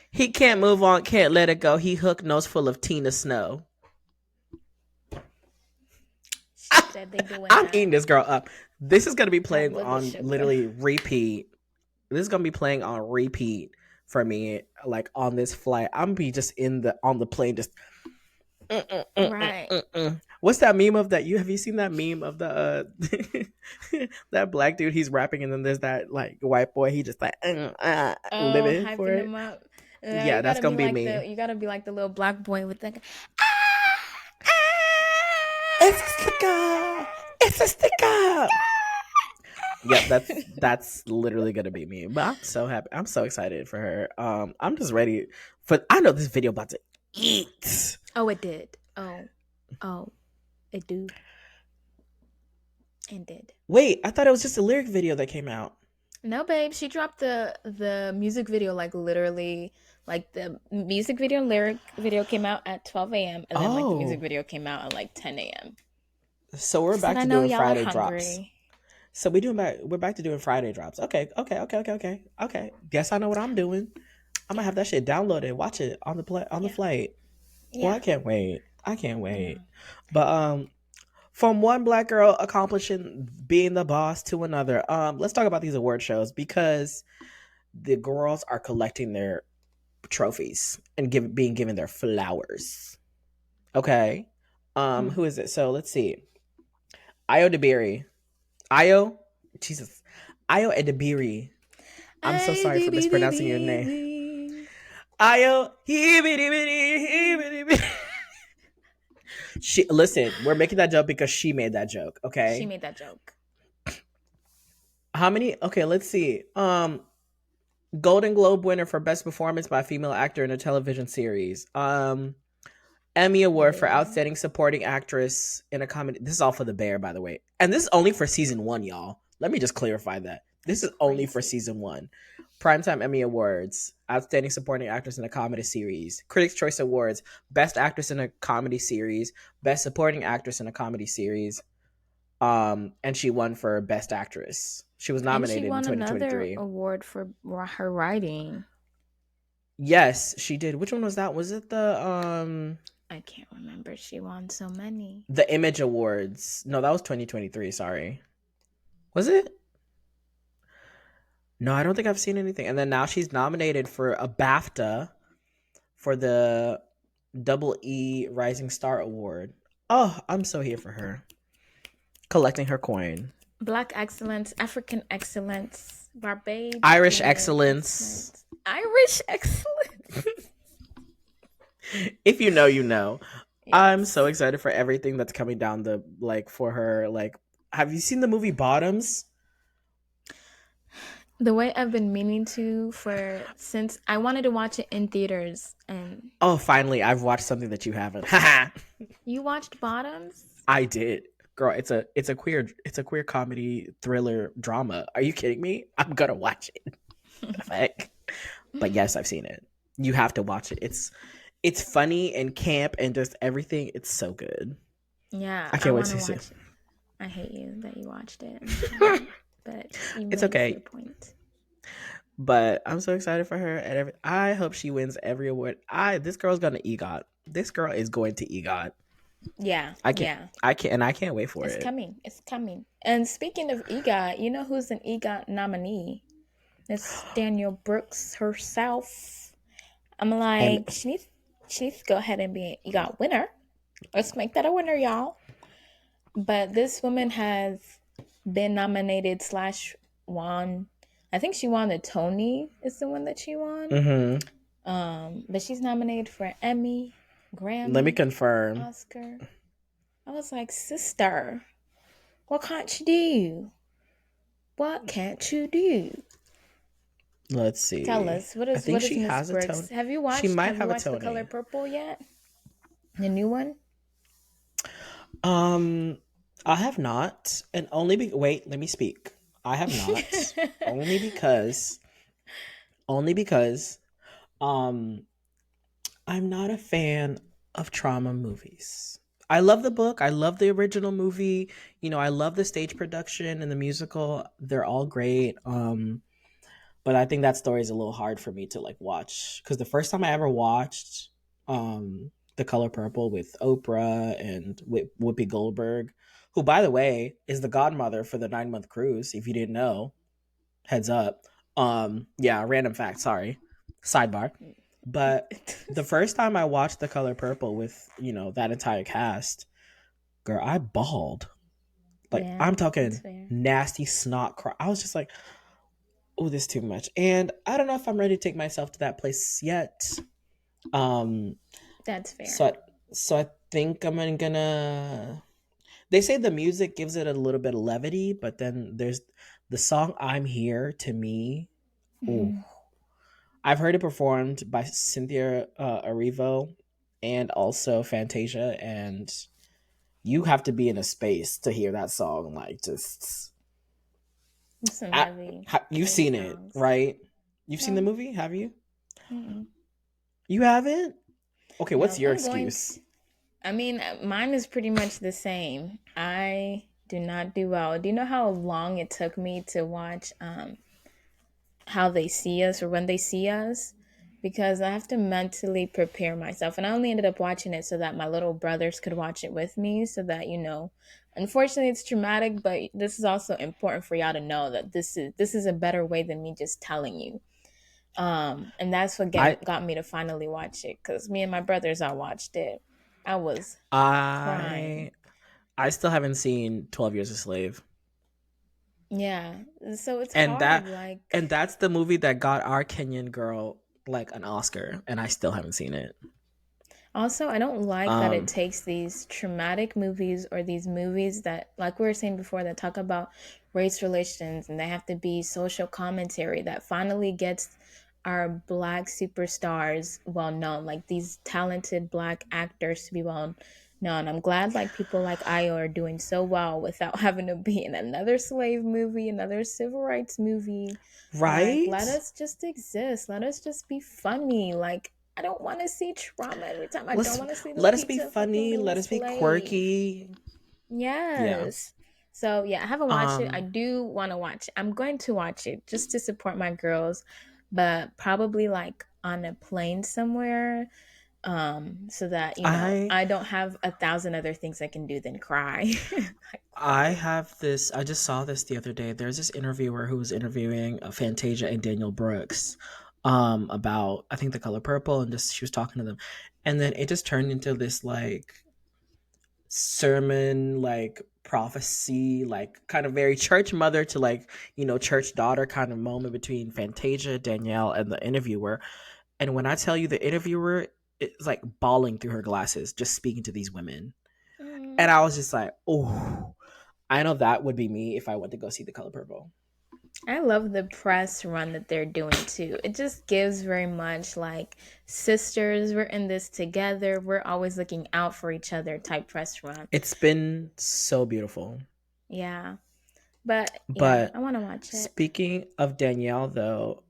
He can't move on, can't let it go. He hook nose full of Tina Snow. She said they doing I'm that. eating this girl up. This is gonna be That playing little on sugar. literally repeat. This is gonna be playing on repeat for me, like on this flight. I'm gonna be just in the on the plane, just Right. What's that meme of that? Have you seen that meme of the that black dude? He's rapping, and then there's that like white boy. He just like Oh, living for hyping it. them up. Yeah, You that's gotta gonna be be like me. the little black boy with the It's a sticker. It's a sticker. Yep, that's literally gonna be me. But I'm so happy. I'm so excited for her. I'm just ready for. I know this video about to eat. Oh, it did. Oh, it do and did. Wait, I thought it was just a lyric video that came out. No, babe, she dropped the music video like literally like the music video lyric video came out at 12 a.m. and then like the music Oh, video came out at like 10 a.m. so we're She said, back "I to know doing y'all are Friday drops. hungry." So we're back to doing Friday drops. Okay. Guess I know what I'm doing. I'm gonna Yeah, have that shit downloaded, watch it on the yeah, flight. Well, yeah. I can't wait. I can't I know. wait. But from one black girl accomplishing being the boss to another, let's talk about these award shows because the girls are collecting their trophies and being given their flowers. Okay. Mm. Who is it? So let's see. Io DeBerry. Io, Jesus. Io Edebiri. I'm so Ay, sorry for mispronouncing your name. baby. Io. She listen, we're making that joke because she made that joke, She okay? made that joke. How many okay, let's see. Golden Globe winner for best performance by a female actor in a television series. Emmy The Award for Bear. outstanding supporting actress in a comedy. This is all for The Bear, by the way. And this is only for season 1, y'all. Let me just clarify that. This That's is only for crazy. season 1. Primetime Emmy Awards, outstanding supporting actress in a comedy series. Critics Choice Awards, best actress in a comedy series, best supporting actress in a comedy series. And she won for best actress. She was And she nominated in won another 2023. award for her writing. Yes, she did. Which one was that? Was it I can't remember. She won so many. the Image Awards? No, that was 2023, sorry. Was it? No, I don't think I've seen anything. And then now she's nominated for a BAFTA for the Double E Rising Star Award. Oh, I'm so here for her. Collecting her coin. Black excellence, African excellence, Irish Barbadian excellence. excellence, Irish excellence. If you know, you know. I'm so Yes. excited for everything that's coming down the like for her. Like, have you seen the movie Bottoms? The way I've been meaning to for since I wanted to watch it in theaters and Oh, finally, I've watched something that you haven't. Haha. you watched Bottoms? I did. Girl, it's a queer comedy thriller drama. Are you kidding me? I'm gonna watch it. The heck? But yes, I've seen it. You have to watch it. It's funny and camp and just everything. It's so good. Yeah, I I can't wait want to to see it. watch it. I hate you that you watched it. I'm sorry. But you It's made your okay. point. But I'm so excited for her and I hope she wins every award. This girl's gonna EGOT. This girl is going to EGOT. Yeah, I can't yeah. I can't wait for It's it. coming. It's coming. And speaking of EGOT, you know who's an EGOT nominee? Miss Daniel Brooks herself. I'm And like, she needs to go ahead and be an EGOT winner. Let's make that a winner, y'all. But this woman has been nominated slash won. I think she won the Tony is the one that she won. mhm. But she's nominated for an Emmy, Let me Grammy, confirm. Oscar. I was like, sister, what can't you do? What can't you do? Let's Tell see. us what I is think what is she Miss has a Brooks? tone. Have you She watched might Have you have a watched The Color Tony. Purple yet? The new one? Um, I have not, and wait. Let me speak. I have not, only because, only because, um, I'm not a fan of trauma movies. I love the book. I love the original movie. I love the stage production and the musical. They're all great. But I think that story is a little hard for me to like watch because the first time I ever watched The Color Purple with Oprah and Whoopi Goldberg, who by the way is the godmother for the 9 month cruise. If you didn't know, heads up. Yeah, random fact. Sorry, sidebar. But the first time I watched The Color Purple with that entire cast, girl, I bawled. Like Yeah, I'm that's talking fair. nasty snot cry. I was just like, oh, this is too much. And I don't know if I'm ready to take myself to that place yet. Um, That's so fair. I, so I think I'm gonna. They say the music gives it a little bit of levity, but then there's the song "I'm Here" to me. Oh, Mhm. I've heard it performed by Cynthia Erivo and also Fantasia, and you have to be in a space to hear that song. Like, just Some heavy, you've heavy seen it, songs. right? You've seen the No, movie, have you? mm-mm. You haven't? Okay, what's No, your I'm going to. excuse? I mean, mine is pretty much the same. I do not do well. Do you know how long it took me to watch How They See Us or When They See Us? Because I have to mentally prepare myself. And I only ended up watching it so that my little brothers could watch it with me so that, unfortunately it's traumatic, but this is also important for y'all to know that this is a better way than me just telling you. And that's what I got me to finally watch it because me and my brothers all watched it. I was crying. I I still haven't seen 12 Years a Slave. Yeah. So it's And hard. that Like, and that's the movie that got our Kenyan girl like an Oscar, and I still haven't seen it. also, I don't like that it Um takes these traumatic movies or these movies that, like we were saying before, that talk about race relations and they have to be social commentary that finally gets our black superstars well known, like these talented black actors to be well known. I'm glad like people like Ayo are doing so well without having to be in another slave movie, another civil rights movie. Like, let right? us just exist. Let us just be funny. Like, I don't want to see trauma every time. I don't Let's want to see let us be Lupita fucking funny, being a let us be slave. quirky. Yeah. Yes. So yeah, I haven't watched it. I Um do want to watch it. I'm going to watch it just to support my girls, but probably like on a plane somewhere, so that I I don't have a thousand other things I can do than cry. Like I cry. have this. I just saw this the other day. There's this interviewer who was interviewing Fantasia and Daniel Brooks about I think The Color Purple, and just she was talking to them, and then it just turned into this like sermon, like prophecy, like kind of very church mother to like church daughter kind of moment between Fantasia, Danielle, and the interviewer. And when I tell you the interviewer is like bawling through her glasses, just speaking to these women, and Mm. I was just like, oh. I know that would be me if I went to go see The Color Purple. I love the press run that they're doing too. It just gives very much like sisters, we're in this together, we're always looking out for each other type press run. It's been so beautiful. Yeah. But yeah, I But want to watch it. speaking of Danielle, though,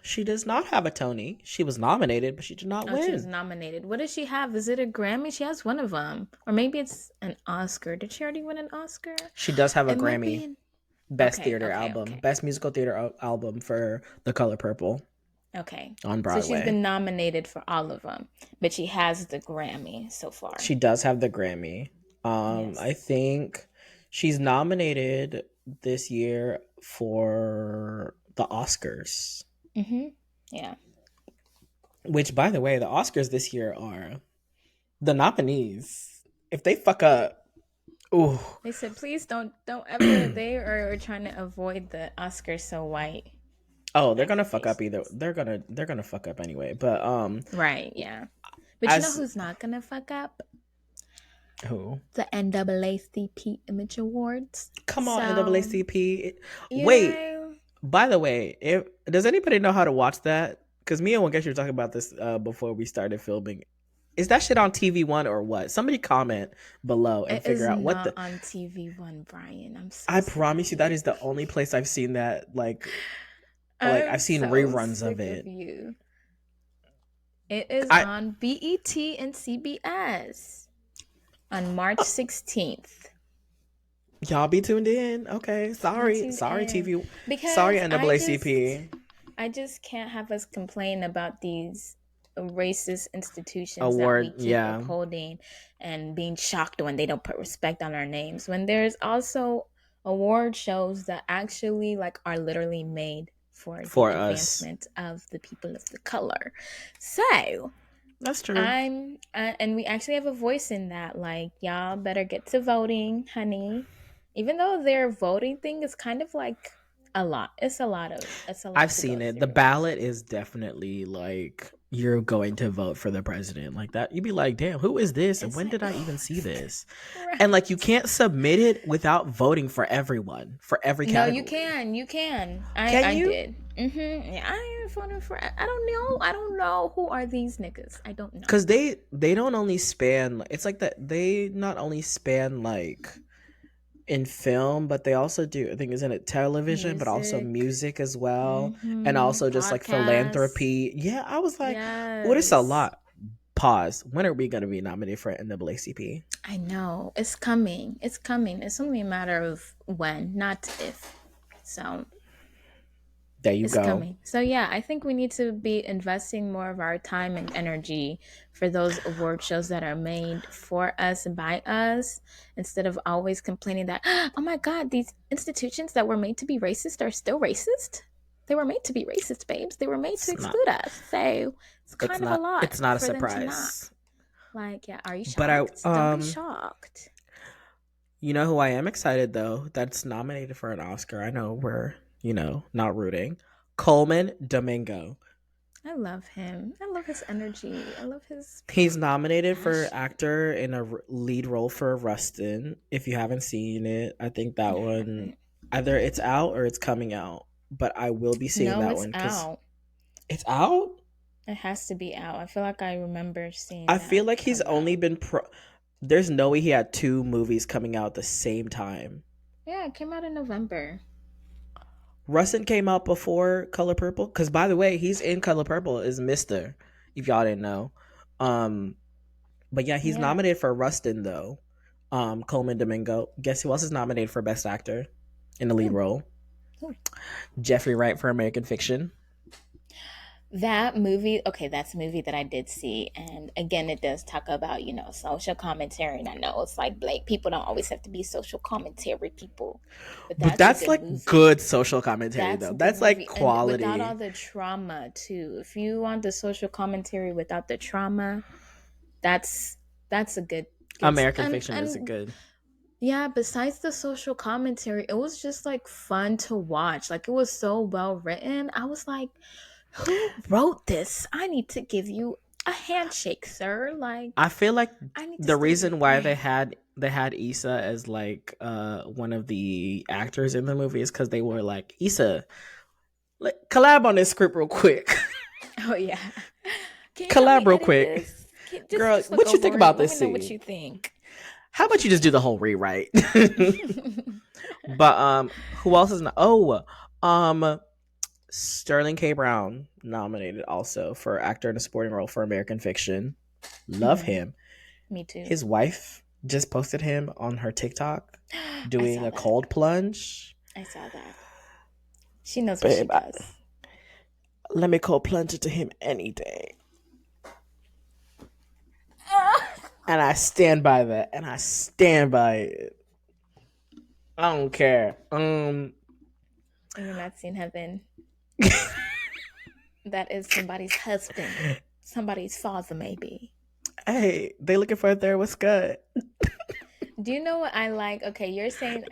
she does not have a Tony. She was nominated, but she did not Oh, she was win. nominated. What does she have? Is it a Grammy? She has one of them. Or maybe it's an Oscar. Did she already win an Oscar? She does have a It might be Grammy, an. Best Okay, Theater okay, Album, okay. Best Musical Theater Album for The Color Purple Okay. on So she's Broadway. been nominated for all of them, but she has the Grammy so far. She does have the Grammy. I Yes. think she's nominated this year for the Oscars. Mhm. Yeah. Which, by the way, the Oscars this year are the nominees. If they fuck up, ooh, They said, please don't ever. They are trying to avoid the Oscars so white oh, they're gonna fuck up either. accusations. They're gonna fuck up anyway. But Right, yeah. But you know as who's not gonna fuck up? who? The NAACP Image Awards. Come on, So, NAACP. you Wait. know, By the way, if does anybody know how to watch that? Because me and Wangesh were talking about this before we started filming. Is that shit on TV1 or what? Somebody comment below and it figure is out what not the. on TV1, Brian. I'm so I promise you, that sorry. is the only place I've seen that. Like I'm I've seen so reruns of sick of it. you. It is I on BET and CBS. on March 16th. Y'all be tuned in. Okay. Be Sorry. tuned Sorry, in TV. Sorry, because NAACP. I just can't have us complain about these racist institutions that we Award. keep Yeah. upholding and being shocked when they don't put respect on our names. When there's also award shows that actually like are literally made for the For us. advancement of the people of the color. So That's true. and we actually have a voice in that. Like, y'all better get to voting, honey. Even though their voting thing is kind of like a lot. It's a I've lot to go seen it. The through. ballot is definitely like you're going to vote for the president. Like that. You'd be like, damn, who is this? And It's when like, did I even see this? And like you right. can't submit it without voting for everyone, for every No, you category. can. You can. Can I you? did. Yeah, I ain't voting for. I don't know. I don't know who are these niggas. I don't know. Because they don't only span, it's like that they not only span like in film, but they also do, I think, isn't it television, but also Music. music as well, and also just like Podcasts. philanthropy. Yeah, I was like, oh, this is a Yes. lot. Pause. When are we going to be nominated for NAACP? I know. It's coming. It's coming. It's only a matter of when, not if. So There you it's go. coming. So yeah, I think we need to be investing more of our time and energy for those award shows that are made for us and by us instead of always complaining that, oh my God, these institutions that were made to be racist are still racist. They were made to be racist, babes. They were made to It's not. exclude us. So it's It's kind of a not. lot It's not a for them to not. surprise. Like, yeah, are you But I shocked? Don't be shocked. you know who I am excited though? That's nominated for an Oscar. I know we're, not rooting. Coleman Domingo. I love him. I love his energy. I love his He's nominated for passion. actor in a lead role for Rustin. If you haven't seen it, I think that I one haven't. either it's out or it's coming out. But I will be seeing No, that it's one because out. it's out. It has to be out. I feel like I remember seeing I that feel like he's come only out. been There's no way he had two movies coming out at the same time. Yeah, it came out in November. Rustin came out before Color Purple. Because by the way, he's in Color Purple is Mister. If y'all didn't know, um, but yeah, he's Yeah. nominated for Rustin though. Coleman Domingo. Guess who else is nominated for Best Actor in the lead Who? role? Who? Jeffrey Wright for American Fiction. That movie, okay, that's a movie that I did see. And again, it does talk about, social commentary. And I know it's like Blake, people don't always have to be social commentary people, but But that's a that's good like movie. good social commentary That's though. a good That's like movie. And without all quality. the trauma, too. If you want the social commentary without the trauma, that's that's a good American and Fiction is good. yeah, besides the social commentary, it was just like fun to watch. Like it was so well written. I was like, who wrote this? I need to give you a handshake, sir. Like I feel like I need to the steal your reason why they brain. had they had Issa as like one of the actors in the movie is because they were like, Issa, like, collab on this script real quick. Oh yeah. Can you help Collab me real edit quick. this? Girl, Just look what you think over it. about Let me this know what scene? you think. How about you just do the whole rewrite? But who else is not? Oh, um, Sterling K. Brown nominated also for actor in a supporting role for American Fiction. Love Hmm. him. Me too. His wife just posted him on her TikTok I doing saw a that. cold plunge. I saw that. She knows what she Babe, does. let me cold plunge it to him any day. And I stand by that. And I stand by it. I don't care. You're not seeing heaven. That is somebody's husband, somebody's father, maybe. Hey, they looking for a third. What's good? Do you know what I like? Okay, you're saying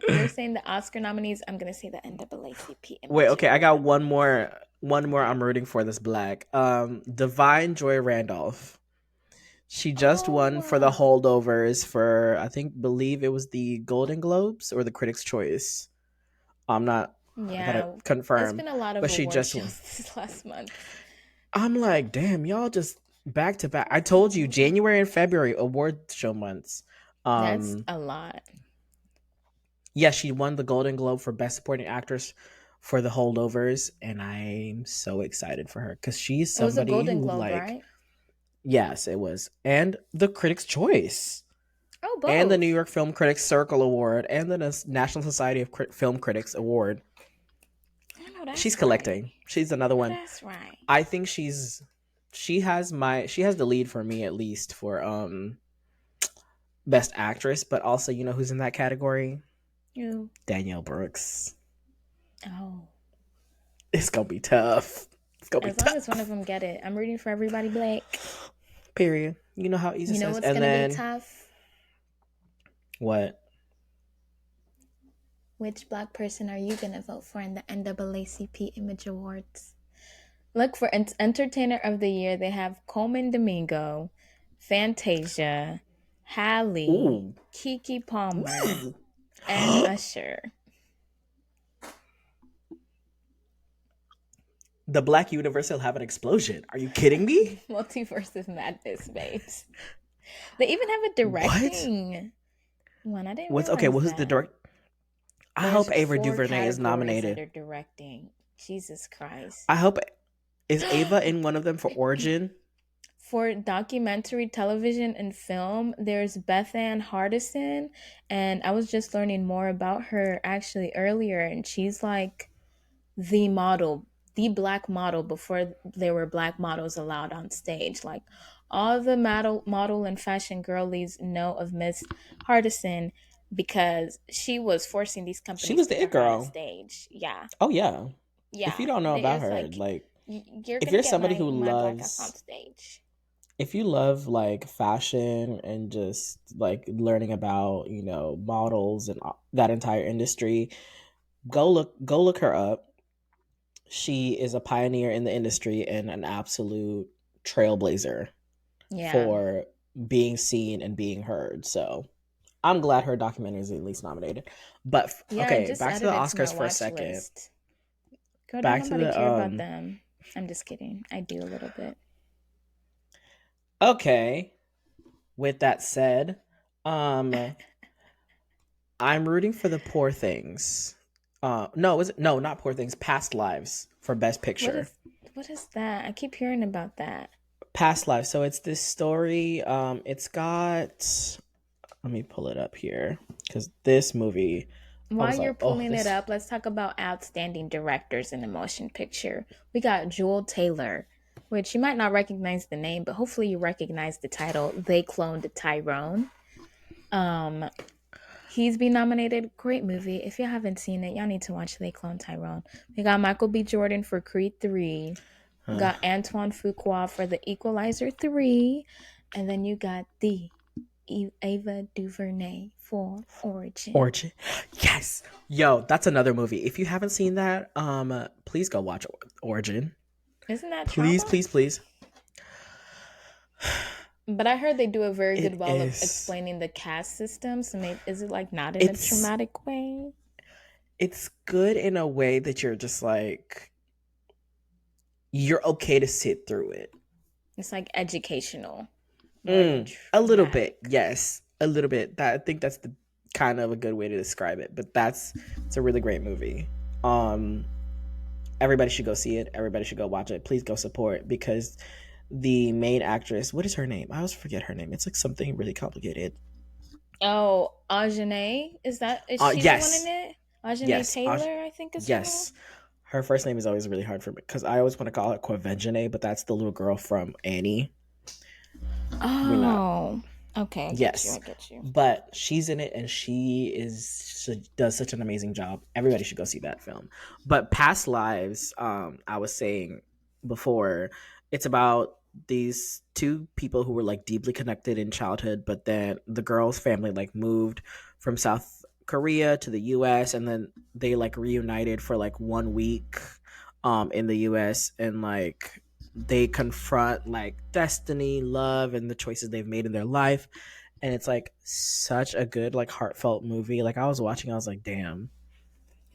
the Oscar nominees. I'm gonna say the NAACP Wait, okay, I immaterial got one nominees. more. One more I'm rooting for this black. Divine Joy Randolph. She just Oh, won for the holdovers for I think believe it was the Golden Globes or the Critics' Choice. I'm not I gotta yeah. It's confirm. been a lot of But she award just won. shows this last month. I'm like, damn, y'all just back to back. I told you January and February award show months. That's Um a lot. yeah, she won the Golden Globe for Best Supporting Actress for the holdovers, and I'm so excited for her because she's It was a somebody Golden who Globe, like right? yes, it was. And the Critics' Choice. Oh, and the New both. York Film Critics Circle Award and the National Society of Film Critics Award. I know She's that's right. collecting. She's another No, one. that's right. I think she has the lead for me, at least for best actress, but also, you know who's in that category? You. Danielle Brooks. Oh. It's gonna be tough. It's gonna be As long as one of tough. them get it, I'm rooting for everybody black. Period. You know how Isa You know says. what's And gonna be then tough? what? Which black person are you gonna vote for in the NAACP Image Awards? Look for Entertainer of the Year. They have Coleman Domingo, Fantasia, Halle, Ooh. Kiki Palmer, Ooh. and Usher. The Black universe will have an explosion. Are you kidding me? Multiverse of Madness, babes. They even have a What? directing one. I didn't Okay? realize What's the that. direct? I hope There's Ava four DuVernay is categories nominated. under directing. Jesus Christ. I hope is Ava in one of them for Origin? For documentary television and film, there's Beth Ann Hardison, and I was just learning more about her actually earlier, and she's like the model, the black model before there were black models allowed on stage. Like all the model and fashion girlies know of Miss Hardison because she was forcing these She companies was to the it put her on a girl. stage. Yeah, Oh yeah. If you yeah. don't know about It's her, like like you're if gonna you're get somebody my who black ass on loves stage. if you love like fashion and just like learning about, models and that entire industry, go look her up. She is a pioneer in the industry and an absolute trailblazer Yeah, for being seen and being heard. So I'm glad her documentary is at least nominated. But yeah. I okay, just back to the added it to my Oscars for a watch second. list. Girl, don't Back to nobody the care about them. I'm just kidding. I do a little bit. okay. With that said, um I'm rooting for the Poor Things. No, is it no, not Poor Things, Past Lives for Best What Picture. is what is that? I keep hearing about that. Past Lives. So it's this story. It's got. Let me pull it up here because this movie, I While was you're like, oh, pulling it this. up, let's talk about outstanding directors in the motion picture. We got Jewel Taylor, which you might not recognize the name, but hopefully you recognize the title. They cloned Tyrone. Um, he's been nominated. Great movie. If you haven't seen it, y'all need to watch They Cloned Tyrone. We got Michael B. Jordan for Creed 3. We Huh. got Antoine Fuqua for The Equalizer 3. And then you got the Ava DuVernay for Origin. Origin. Yes. Yo, that's another movie. If you haven't seen that, please go watch Origin. Isn't that Please, trauma? please, please. But I heard they do a very good It job of is. explaining the caste system. So maybe is it like not in a It's traumatic way? it's good in a way that you're just like you're okay to sit through it. It's like educational more than A little bit, traumatic. yes, a little bit. That I think that's the kind of a good way to describe it. But it's a really great movie. Um, Everybody should go see it. Everybody should go watch it. Please go support because the main actress, what is her name? I always forget her name. It's like something really complicated. Oh, Ajane, is she the one in Yes, it? Ajane yes, Taylor, I think is her name. yes. Her first name is always really hard for me because I always want to call her Quavenjane, but that's the little girl from Annie. We're not. Oh, okay, I get you. I Yes, get you. but she's in it and she does such an amazing job. Everybody should go see that film. But Past Lives, I was saying before, it's about these two people who were like deeply connected in childhood, but then the girl's family like moved from South Korea to the US and then they like reunited for like 1 week in the US and like they confront like destiny, love, and the choices they've made in their life. And it's like such a good, like heartfelt movie. Like I was watching, I was like, damn.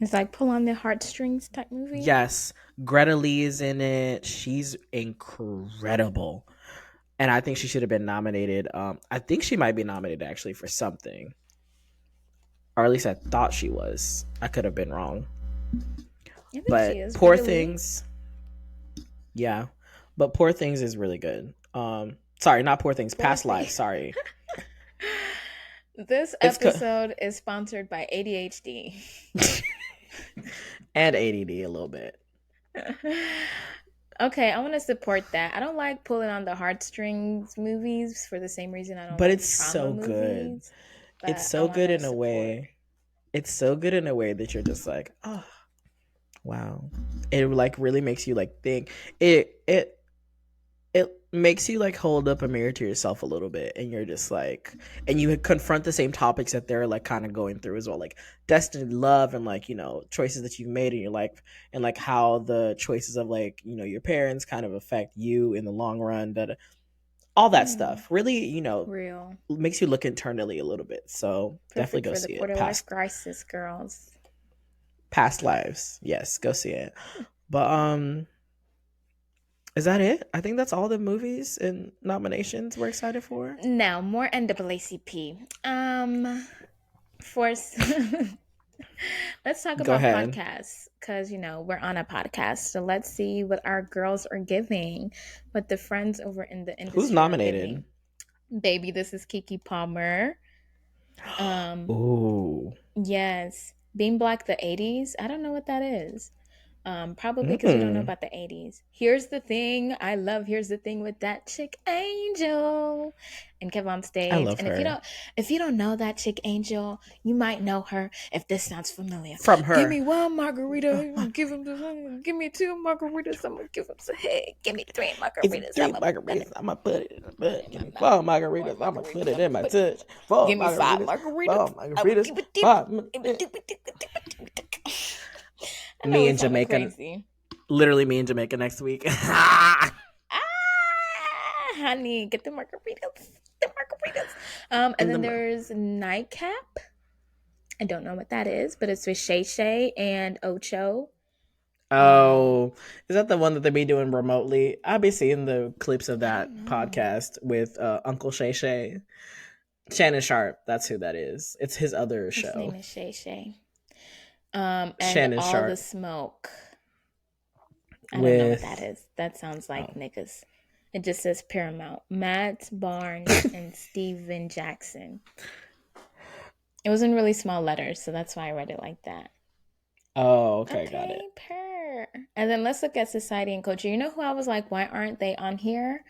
It's like pull on the heartstrings type movie. Yes, Greta Lee is in it. She's incredible. And I think she should have been nominated. I think she might be nominated actually for something. Or at least I thought she was. I could have been wrong. I think she But is Poor Greta Lee. Things, yeah. But Poor Things is really good. Sorry, not Poor Things, Poor Past thing. Lives, sorry. This It's episode is sponsored by ADHD. and ADD a little bit, Okay, I want to support that. I don't like pulling on the heartstrings movies for the same reason I don't but like it's trauma so good. movies, It's but I so want good to in a support. way. It's so good in a way that you're just like, oh wow. It like really makes you like think. It makes you like hold up a mirror to yourself a little bit, and you're just like, and you confront the same topics that they're like kind of going through as well, like destiny, love, and like choices that you've made in your life, and like how the choices of like your parents kind of affect you in the long run, that all that Hmm, stuff really real. makes you look internally a little bit. So definitely Perfect go for the see it. quarter life crisis, girls. Past lives, yes, go see it. But is that it? I think that's all the movies and nominations we're excited for. Now, more NAACP. For let's talk Go about ahead. podcasts because we're on a podcast. So let's see what our girls are giving, what the friends over in the Who's industry are nominated? giving. Baby, this is Kiki Palmer. Um, Ooh. yes, Being Black the '80s. I don't know what that is. Probably because you don't know Mm. about the '80s. Here's the thing. I love Here's the Thing with that chick Angel and Kev on I stage. love And her. if you don't know that chick Angel, you might know her if this sounds familiar. From Give her. me one margarita, give me two margaritas, I'm gonna give him some head. Give me three Give me margaritas, three I'm margaritas, I'ma put it in the bud. in Give my me mouth. four Four margaritas, I'ma put margaritas, it I'm in gonna my put it. touch. Four Give me five margaritas, margaritas. four I would margaritas, keep it deep. five. I know Me we in sounded Jamaica, crazy. literally me in Jamaica next week. Ah, honey, get the margaritas. The margaritas. And in then the there's Nightcap. I don't know what that is, but it's with Shay Shay and Ocho. Um, Oh, is that the one that they be doing remotely? I'll be seeing the clips of I that don't know. podcast with Uncle Shay Shay. Shannon Sharp, that's who that is. It's his other His name show. is Shay Shay. And Shannon All the Sharp Smoke. I don't know what that with is. That sounds like oh, niggas. It just says Paramount. Matt Barnes and Steven Jackson. It was in really small letters, so that's why I read it like that. oh, okay, got Okay, it. per. And then let's look at society and culture. You know who I was like, why aren't they on here?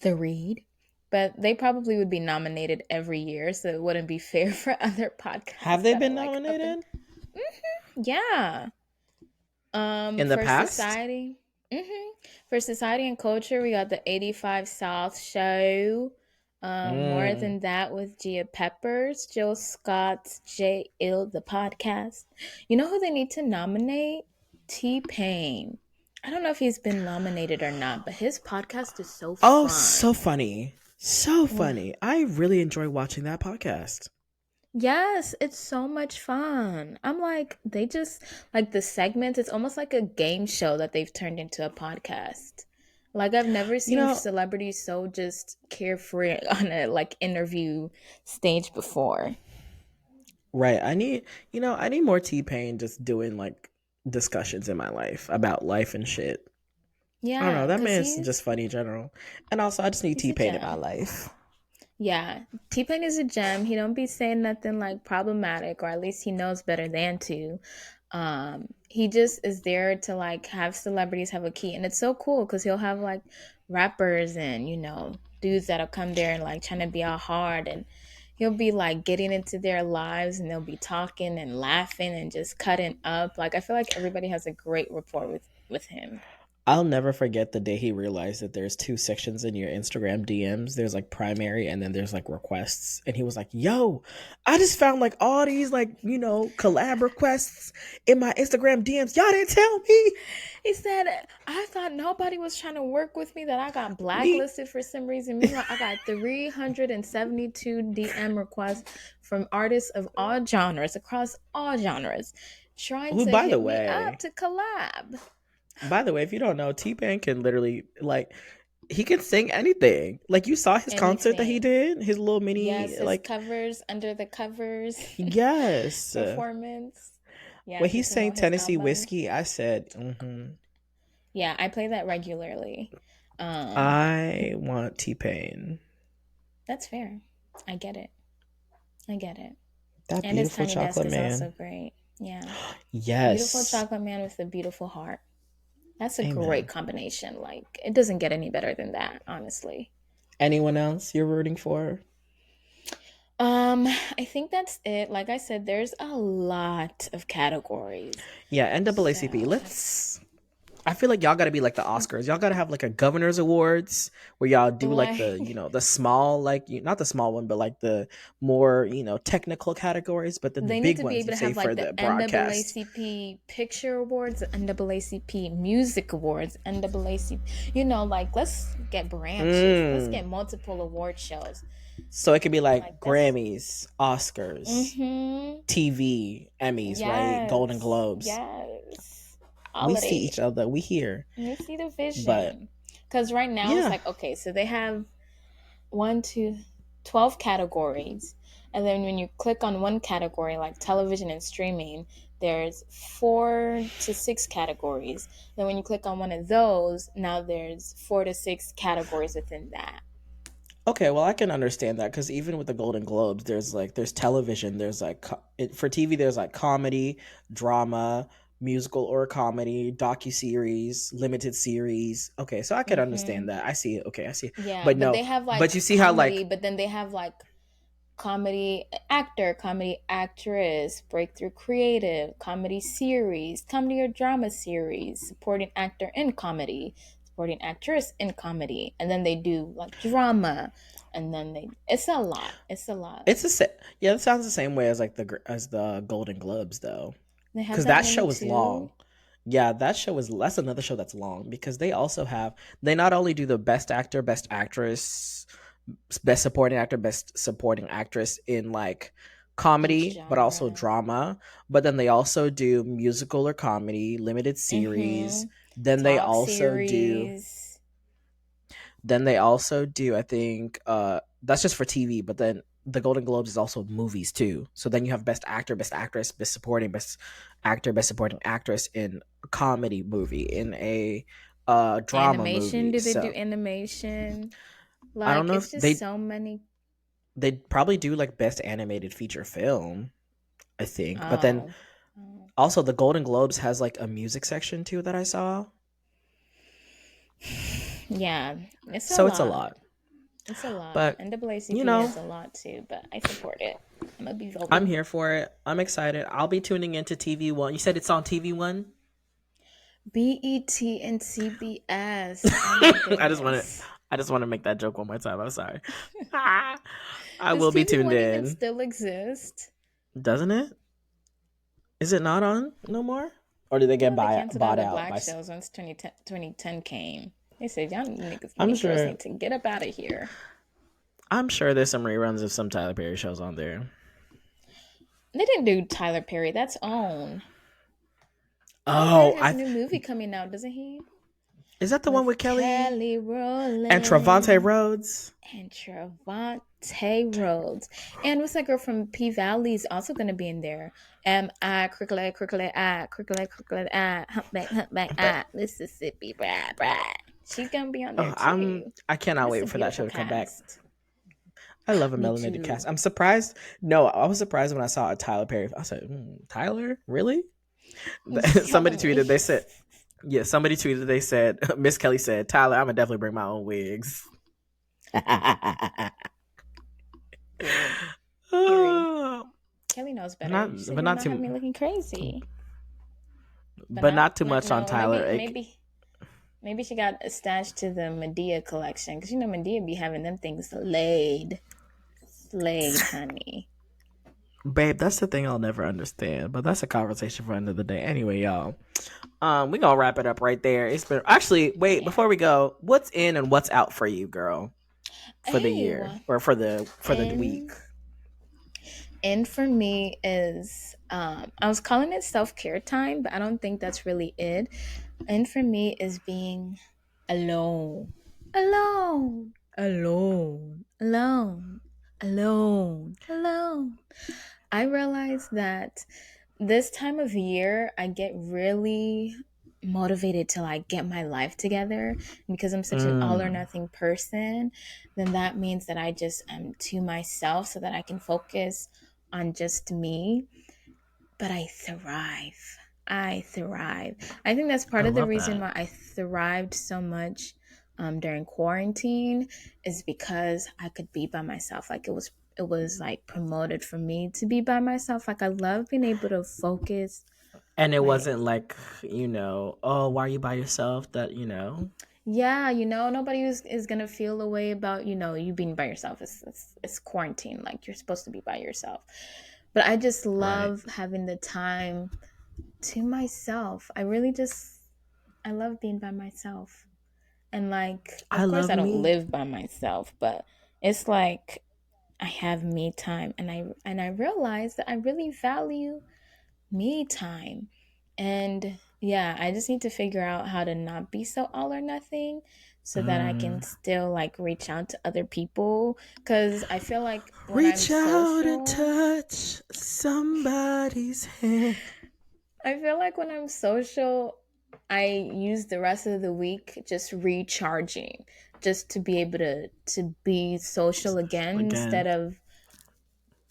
The Read. But they probably would be nominated every year, so it wouldn't be fair for other Have podcasts they that are been like up and nominated yeah. in the For past? society, for society and culture, we got the 85 South show. More Mm. than that with Gia Peppers, Jill Scott's J Ill the podcast. You know who they need to nominate? T Pain. I don't know if he's been nominated or not, but his podcast is so Oh, so fun. funny. So Ugh. funny. I really enjoy watching that podcast. Yes, it's so much fun. I'm like, they just like the segments, it's almost like a game show that they've turned into a podcast. Like I've never You seen know, celebrities so just carefree on a like interview stage before. right. I need more T-Pain just doing like discussions in my life about life and shit. I don't know. Yeah, That cuz man's just funny in general. And also, I just need he's a T-Pain in my gem. life. Yeah, T-Pain is a gem. He don't be saying nothing like problematic, or at least he knows better than to. He just is there to like have celebrities have a key, and it's so cool because he'll have like rappers and dudes that'll come there and like trying to be all hard, and he'll be like getting into their lives, and they'll be talking and laughing and just cutting up. Like I feel like everybody has a great rapport with him. I'll never forget the day he realized that there's two sections in your Instagram DMs. There's like primary and then there's like requests. And he was like, yo, I just found like all these like, collab requests in my Instagram DMs. Y'all didn't tell me. He said, I thought nobody was trying to work with me, that I got Me. blacklisted for some reason. Meanwhile, I got 372 DM requests from artists of all genres, across all genres, trying Who, to hit me up to collab. by the way, if you don't know, T-Pain can literally like he can sing anything. Like you saw his concert that he Anything. did, his little mini Yes, his like covers, under the covers yes. performance. Yeah, When to he sang promote his Tennessee album. Whiskey, I said, mm-hmm. Yeah, I play that regularly. Um, I want T-Pain. that's fair. I get it. I get it. That And his beautiful tiny desk chocolate is also man. great. Yeah. Beautiful Yes. chocolate man with a beautiful heart. That's a great Amen. combination. Like, it doesn't get any better than that, honestly. Anyone else you're rooting for? I think that's it. Like I said, there's a lot of categories. Yeah, NAACP. So, Let's. I feel like y'all got to be like the Oscars. Y'all got to have like a governor's awards where y'all do like like, the the small like not the small one but like the more technical categories, but then the they need big to be ones able you to say have for like the the broadcast. NAACP Picture Awards, the NAACP Music Awards, NAACP. Like, let's get branches. Let's Mm. get multiple award shows. So it could be like Like, that's. Grammys, Oscars, Mm-hmm. TV, Emmys, right? Golden Yes. Globes. Yes. We All of see it. each other. We here. You see the But vision. Because right now it's yeah. like, okay, so they have one, two, 12 categories. And then when you click on one category, like television and streaming, there's 4 to 6 categories. Then when you click on one of those, now there's 4 to 6 categories within that. Okay, well I can understand that cuz even with the Golden Globes there's television, there's like for TV there's like comedy, drama, musical or comedy, docu-series, limited series. Okay, so I can Mm-hmm. understand that. I see it. Okay, I see it. Yeah, But but no, they have but like you see how comedy, like but then they have like comedy actor, comedy actress, breakthrough creative, comedy series, comedy or drama series, supporting actor in comedy, supporting actress in comedy, and then they do like drama, and then it's a lot. It's a lot. it's yeah, it sounds the same way as like as the Golden Globes though. They have Cuz that that many show is too. long. Yeah, that's another show that's long because they also have they not only do the best actor, best actress, best supporting actor, best supporting actress in like Each comedy, but also genre. drama. But then they also do musical or comedy, limited series. Mm-hmm. Then they Talk also do series. I think that's just for TV, but then the Golden Globes is also movies too. So then you have best actor, best actress, best supporting, best actor, best supporting actress in a comedy movie, in a drama Animation. movie. Do they do So animation? I don't Like, know it's if just so many. they'd probably do like best animated feature film, I think. But then Oh. Oh. also the Golden Globes has like a music section too that I saw. Yeah, it's a So it's a lot. lot. It's a lot. But you NAACP know, has a lot too, but I support it. I'm gonna be I'm voting. here for it. I'm excited. I'll be tuning into TV1. You said it's on TV1? BET and CBS. Oh my I just want to goodness. I just want to make that joke one more time. I'm sorry. I Does will be TV tuned One even in. still exist? Doesn't it? Is it not on no more? Or did they get They canceled all bought the out black by shows once 2010 came. They said, y'all niggas, I'm Negroes sure need to get up out of here. I'm sure there's some reruns of some Tyler Perry shows on there. They didn't do Tyler Perry. That's OWN. Tyler Perry Oh, has a I new movie coming out, doesn't he? is that the one with With Kelly Kelly and Trevante Rowland Rhodes? and Trevante Rhodes. And what's that girl from P Valley is also going to be in there. I crickle humpback But Mississippi She's going to be on there too. I cannot It's a wait for that beautiful show to come back. cast. I love a Me melanated cast. too. I'm surprised. No, I was surprised when I saw a Tyler Perry. I said, Tyler, really? He's Somebody killing tweeted. me. They said, yeah. Somebody tweeted. They said, Miss Kelly said, Tyler, I'm gonna definitely bring my own wigs. Period. Period. but Kelly knows better. not, She said, but "You will not not have too, me looking crazy." But but not too not much on no. Tyler. Maybe she got attached to the Medea collection because Medea be having them things laid, honey. Babe, that's the thing I'll never understand. But that's a conversation for another day. Anyway, y'all. We gonna wrap it up right there. It's been actually wait Yeah. before we go. What's in and what's out for you, girl, for the Hey, year well, or for the week? and and for me is I was calling it self care time, but I don't think that's really it. And for me is being alone, alone, alone. I realize that this time of year I get really motivated to like get my life together, and because I'm such an all or Mm. nothing person, then that means that I just am to myself so that I can focus on just me. But I thrive. I thrive. I think that's I part of the love reason that. why I thrived so much during quarantine, is because I could be by myself. Like it was like promoted for me to be by myself. Like I love being able to focus. And it Like, wasn't like, oh, why are you by yourself? yeah, nobody is gonna feel the way about you being by yourself. It's quarantine. Like you're supposed to be by yourself. But I just Right. love having the time to myself. I love being by myself. And like, I of course love I don't me. live by myself, but it's like I have me time, and I realize that I really value me time. And yeah, I just need to figure out how to not be so all or nothing, so that I can Mm. still like reach out to other people, cuz I feel like when I'm Reach out and social, touch somebody's hand. I feel like when I'm social, I use the rest of the week just recharging, just to be able to be social again, instead Again.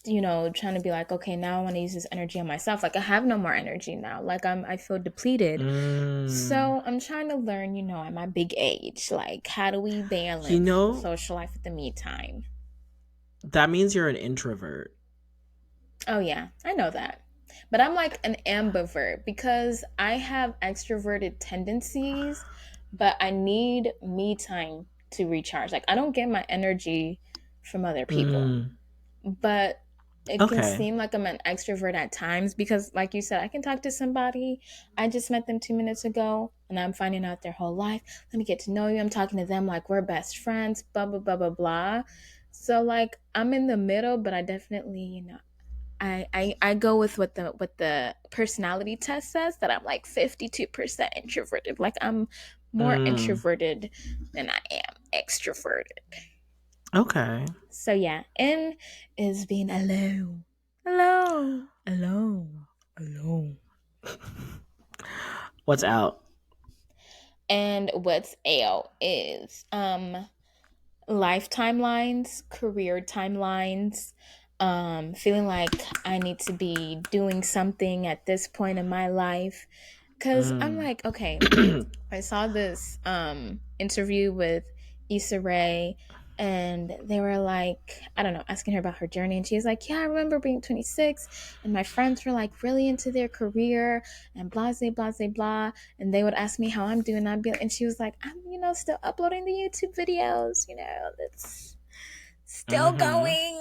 of trying to be like, okay, now I want to use this energy on myself. Like I have no more energy now. Like I feel depleted. Mm. So I'm trying to learn, at my big age, like how do we You balance the know, social life with the me time? that means you're an introvert. Oh yeah, I know that. But I'm like an ambivert because I have extroverted tendencies, but I need me time to recharge. Like I don't get my energy from other people. Mm. But it can Okay. seem like I'm an extrovert at times because like you said, I can talk to somebody. I just met them 2 minutes ago and I'm finding out their whole life. Let me get to know you. I'm talking to them like we're best friends, blah blah blah blah blah. So like I'm in the middle, but I definitely, I go with what the personality test says, that I'm like 52% introverted. Like I'm more Mm. introverted than I am extroverted. Okay. So yeah, N is being alone. Alone. Alone. Alone. What's out? And what's L is life timelines, career timelines, feeling like I need to be doing something at this point in my life. Cause I'm Mm. like, okay, I saw this interview with Issa Rae, and they were like, I don't know, asking her about her journey, and she's like, yeah, I remember being 26 and my friends were like really into their career and blah blah blah blah blah, and they would ask me how I'm doing. And she was like, I'm still uploading the YouTube videos, that's still Mm-hmm. going.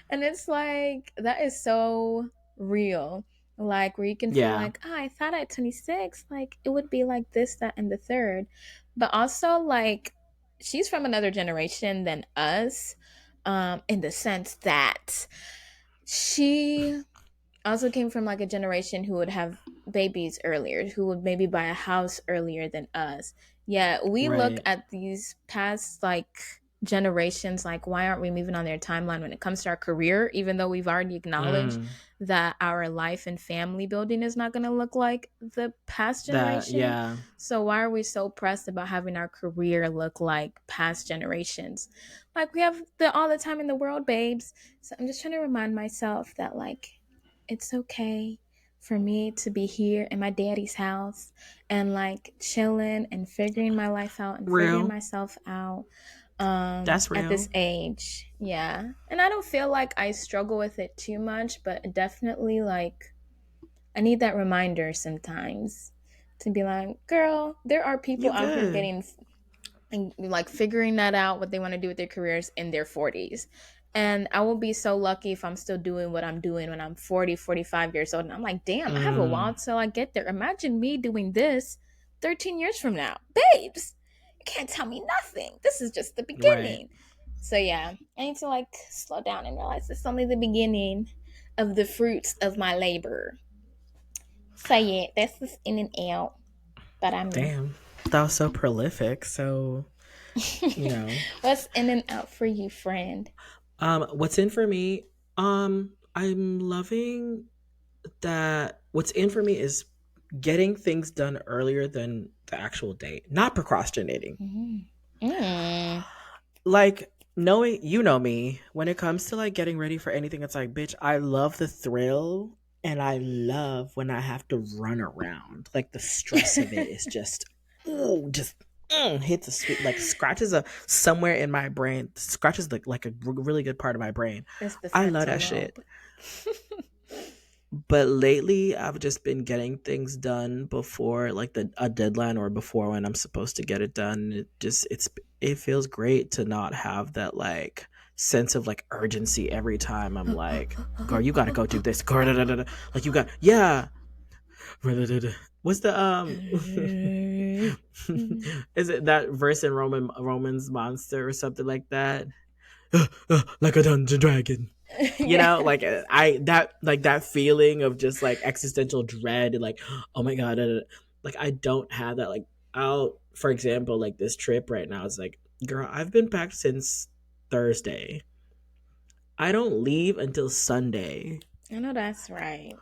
And it's like that is so real, like where you can feel Yeah. like, I thought at 26 like it would be like this, that, and the third. But also like she's from another generation than us, in the sense that she also came from like a generation who would have babies earlier, who would maybe buy a house earlier than us. Yeah, we look Right. at these past like generations like, why aren't we moving on their timeline when it comes to our career, even though we've already acknowledged Mm. that our life and family building is not going to look like the past That, generation. yeah. So why are we so pressed about having our career look like past generations? Like we have all the time in the world, babes. So I'm just trying to remind myself that like it's okay for me to be here in my daddy's house and like chilling and figuring my life out and figuring Real. myself out That's at this real. age. Yeah. And I don't feel like I struggle with it too much, but definitely like I need that reminder sometimes to be like, girl, there are people You out here good. getting and like figuring that out, what they want to do with their careers in their 40s. And I will be so lucky if I'm still doing what I'm doing when I'm 40, 45 years old. And I'm like, damn, I have a while Mm. till I get there. Imagine me doing this 13 years from now. Babes, you can't tell me nothing. This is just the Right. beginning. So yeah, I need to like slow down and realize it's only the beginning of the fruits of my labor. So yeah, that's just in and out. But I mean, Damn. That was so prolific. So, you know. what's in and out for you, friend? What's in for me? I'm loving that what's in for me is getting things done earlier than the actual date, not procrastinating. Mm. Mm. Like, knowing, you know me, when it comes to like getting ready for anything, it's like, bitch, I love the thrill and I love when I have to run around. Like, the stress of it is just, ooh, just hits a sweet, like, scratches a somewhere in my brain, scratches the, like a really good part of my brain. It's the I love frontal that shit. lobe. But lately, I've just been getting things done before like a deadline or before when I'm supposed to get it done. It feels great to not have that like sense of like urgency every time I'm like, girl, you gotta go do this. Girl, da, da, da, da. Like you got, yeah. What's the is it that verse in Romans Monster or something like that? Like a dungeon dragon. Yeah. Like I that like that feeling of just like existential dread, like, oh my god, like I don't have that. Like, I'll, for example, like this trip right now, it's like, girl, I've been packed since Thursday. I don't leave until Sunday. I know that's right.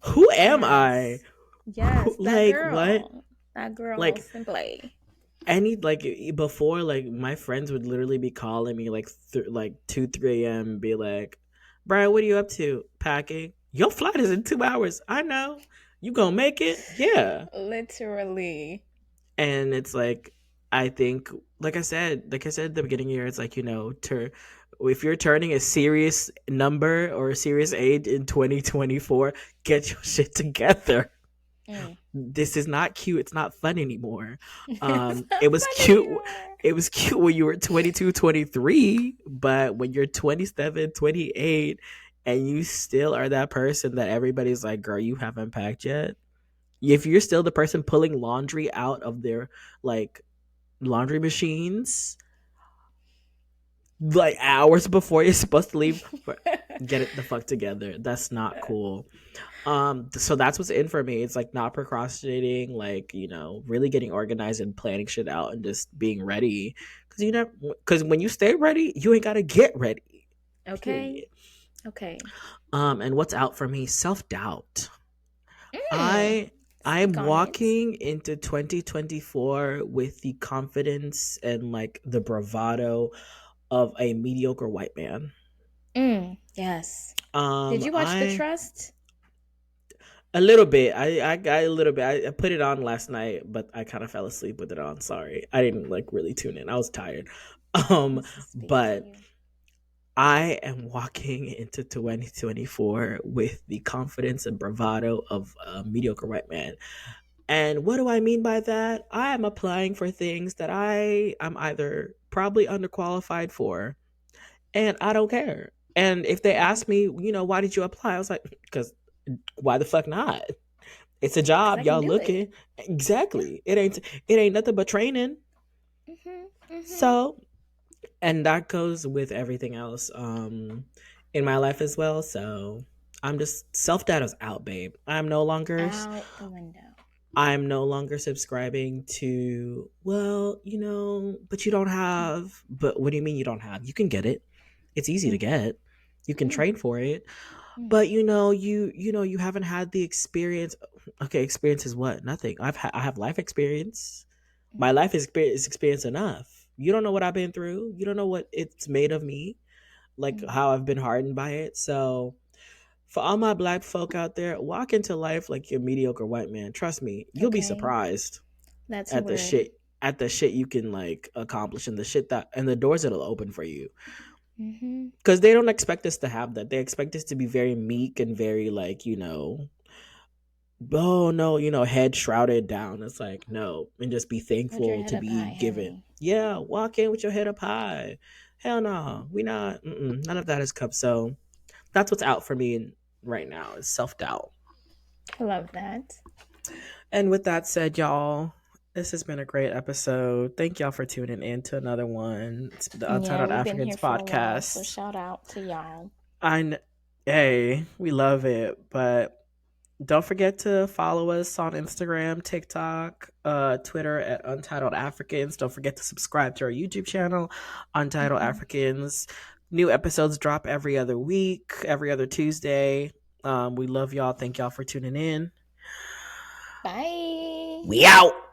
Who am I? Yes. Yes, that Like, what? girl. That girl Like, simply. any, like, before, like my friends would literally be calling me like like 2 3 a.m. be like, Brian, what are you up to? Packing. Your flight is in 2 hours. I know. You gonna make it? Yeah. Literally. And it's like, I think, like I said at the beginning of the year, it's like, if you're turning a serious number or a serious age in 2024, get your shit together. Mm. This is not cute. It's not fun anymore. It's It not was fun cute. anymore. It was cute when you were 22, 23, but when you're 27, 28, and you still are that person that everybody's like, girl, you haven't packed yet. If you're still the person pulling laundry out of their like laundry machines like hours before you're supposed to leave, get it the fuck together. That's not cool. So that's what's in for me. It's like not procrastinating, like, really getting organized and planning shit out and just being ready. Because when you stay ready, you ain't gotta get ready. Okay. Period. Okay. And what's out for me? Self-doubt. Mm. I Speak I'm on it. walking into 2024 with the confidence and like the bravado of a mediocre white man. Mm. Yes. Did you watch The I Trust? A little bit. I got a little bit. I put it on last night, but I kind of fell asleep with it on. Sorry, I didn't like really tune in. I was tired. This to speak to But you. I am walking into 2024 with the confidence and bravado of a mediocre white man. And what do I mean by that? I am applying for things that I am either probably underqualified for, and I don't care. And if they ask me, why did you apply? I was like, because why the fuck not? It's a Because I job, can y'all do it. looking. Yeah. Exactly. It ain't nothing but training. Mhm. Mhm. So, and that goes with everything else in my life as well. So, I'm just, self-doubt is out, babe. Out the window. I'm no longer subscribing to, well, but you don't Mm. have, but what do you mean you don't have? You can get it. It's easy to Mm. get. You can Mm. train for it. Mm. But you haven't had the experience. Okay, experience is what? Nothing. I have life experience. Mm. My life is experience enough. You don't know what I've been through. You don't know what it's made of me, like Mm. how I've been hardened by it. So, for all my black folk out there, walk into life like you're a mediocre white man. Trust me, you'll be Okay. surprised That's a at the word. shit at the shit you can like accomplish and the shit that and the doors that'll open for you. Mhm. Because they don't expect us to have that. They expect us to be very meek and very like, oh no, head shrouded down. It's like, no, and just be Hold your thankful head to up be high, given. honey. Yeah, walk in with your head up high. Hell no, we not. None of that is cup. So that's what's out for me right now is self-doubt. I love that. And with that said, y'all, this has been a great episode. Thank y'all for tuning in to another one. It's the Yeah, Untitled we've been Africans here for a while, so podcast. shout out to y'all. I kn- hey, we love it, but don't forget to follow us on Instagram, TikTok, Twitter at Untitled Africans. Don't forget to subscribe to our YouTube channel, Untitled Mhm. Africans. New episodes drop every other week, every other Tuesday. We love y'all. Thank y'all for tuning in. Bye. We out.